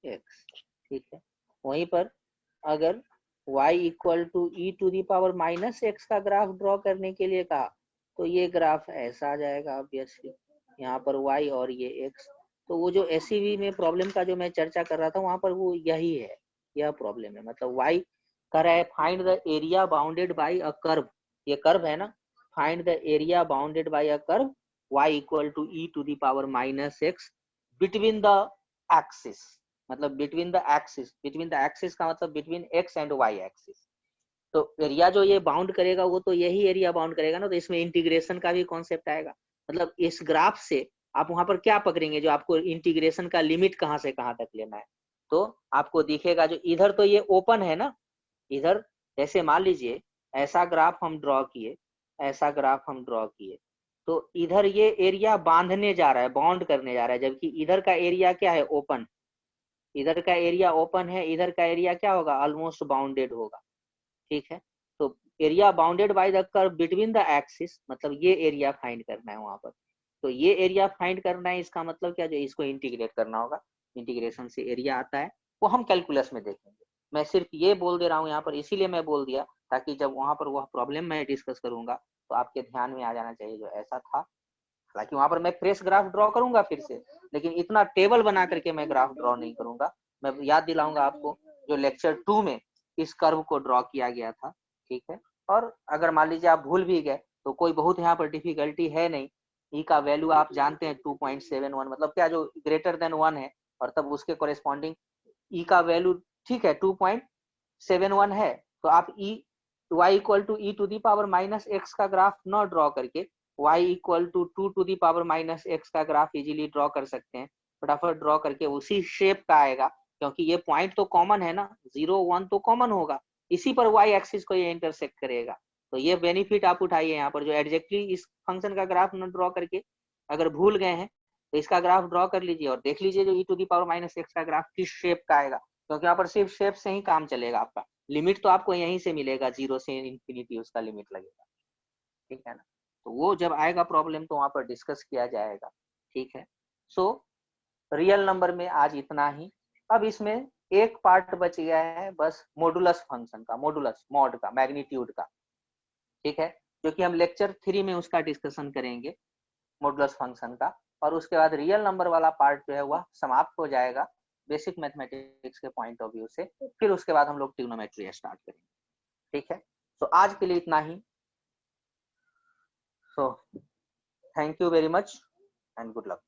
x। ठीक है, वहीं पर अगर y equal to e to the power minus x का ग्राफ ड्रॉ करने के लिए कहा, तो ये ग्राफ ऐसा आ जाएगा ऑब्वियसली, यहाँ पर y और ये x। तो वो जो एसईवी में प्रॉब्लम का जो मैं चर्चा कर रहा था, वहां पर वो यही है, यह प्रॉब्लम है। मतलब y कर रहा है find the area bounded by a curve, ये कर्व है ना, find the area bounded by a curve y equal to e to the power minus x between the axis, मतलब बिटवीन द एक्सिस का मतलब between x and y axis. तो area जो ये bound करेगा वो तो यही एरिया बाउंड करेगा ना, तो इसमें इंटीग्रेशन का भी कॉन्सेप्ट आएगा। मतलब इस ग्राफ से आप वहां पर क्या पकड़ेंगे, जो आपको इंटीग्रेशन का लिमिट कहाँ से कहाँ तक लेना है, तो आपको दिखेगा जो इधर तो ये ओपन है ना, इधर जैसे मान लीजिए ऐसा ग्राफ हम ड्रॉ किए, ऐसा ग्राफ हम ड्रॉ किए, तो इधर ये एरिया बांधने जा रहा है, बाउंड करने जा रहा है, जबकि इधर का एरिया क्या है, ओपन। इधर का एरिया ओपन है, इधर का एरिया क्या होगा, ऑलमोस्ट बाउंडेड होगा। ठीक है, तो area bounded by the curve between the axis, मतलब ये एरिया फाइंड करना है वहां पर। तो ये एरिया फाइंड करना है, इसका मतलब क्या, जो इसको इंटीग्रेट करना होगा, इंटीग्रेशन से एरिया आता है, वो हम कैलकुलस में देखेंगे। मैं सिर्फ ये बोल दे रहा हूँ यहाँ पर, इसीलिए मैं बोल दिया ताकि जब वहां पर वह प्रॉब्लम मैं डिस्कस करूंगा तो आपके ध्यान में आ जाना चाहिए जो ऐसा था। हालांकि वहां पर मैं फ्रेश ग्राफ ड्रॉ करूंगा फिर से, लेकिन इतना टेबल बना करके मैं ग्राफ ड्रॉ नहीं करूंगा। मैं याद दिलाऊंगा आपको जो लेक्चर 2 में इस कर्व को ड्रॉ किया गया था। ठीक है, और अगर मान लीजिए आप भूल भी गए तो कोई बहुत यहाँ पर डिफिकल्टी है नहीं। ई का वैल्यू आप जानते हैं 2.71, मतलब क्या, जो ग्रेटर देन 1 है और तब उसके कोरेस्पॉन्डिंग ई का वैल्यू, ठीक है, 2.71 है, तो आप e y equal to e to the power minus x का ग्राफ न ड्रॉ करके y equal to 2 to the power minus x का ग्राफ इजीली ड्रॉ कर सकते हैं। फटाफट ड्रॉ करके उसी शेप का आएगा, क्योंकि ये पॉइंट तो कॉमन है ना, 0, 1 तो कॉमन होगा, इसी पर y एक्सिस को ये इंटरसेक्ट करेगा। तो ये बेनिफिट आप उठाइए यहाँ पर, जो एग्जैक्टली इस फंक्शन का ग्राफ न ड्रॉ करके अगर भूल गए हैं तो इसका ग्राफ ड्रॉ कर लीजिए और देख लीजिए जो e to the power minus x का ग्राफ किस शेप का आएगा, क्योंकि यहाँ पर सिर्फ शेप से ही काम चलेगा आपका। लिमिट तो आपको यहीं से मिलेगा, 0 से इंफिनिटी उसका लिमिट लगेगा, ठीक है ना। तो वो जब आएगा प्रॉब्लम तो वहां पर डिस्कस किया जाएगा, ठीक है। सो रियल नंबर में आज इतना ही। अब इसमें एक पार्ट बच गया है बस मॉडुलस फंक्शन का, मॉडुलस मॉड का, मैग्नीट्यूड का, ठीक है, जो कि हम लेक्चर 3 में उसका डिस्कशन करेंगे, मॉडुलस फंक्शन का। और उसके बाद रियल नंबर वाला पार्ट जो है वह समाप्त हो जाएगा बेसिक मैथमेटिक्स के पॉइंट ऑफ व्यू से। फिर उसके बाद हम लोग ट्रिग्नोमेट्री स्टार्ट करेंगे, ठीक है। तो आज के लिए इतना ही। So thank you very much and good luck.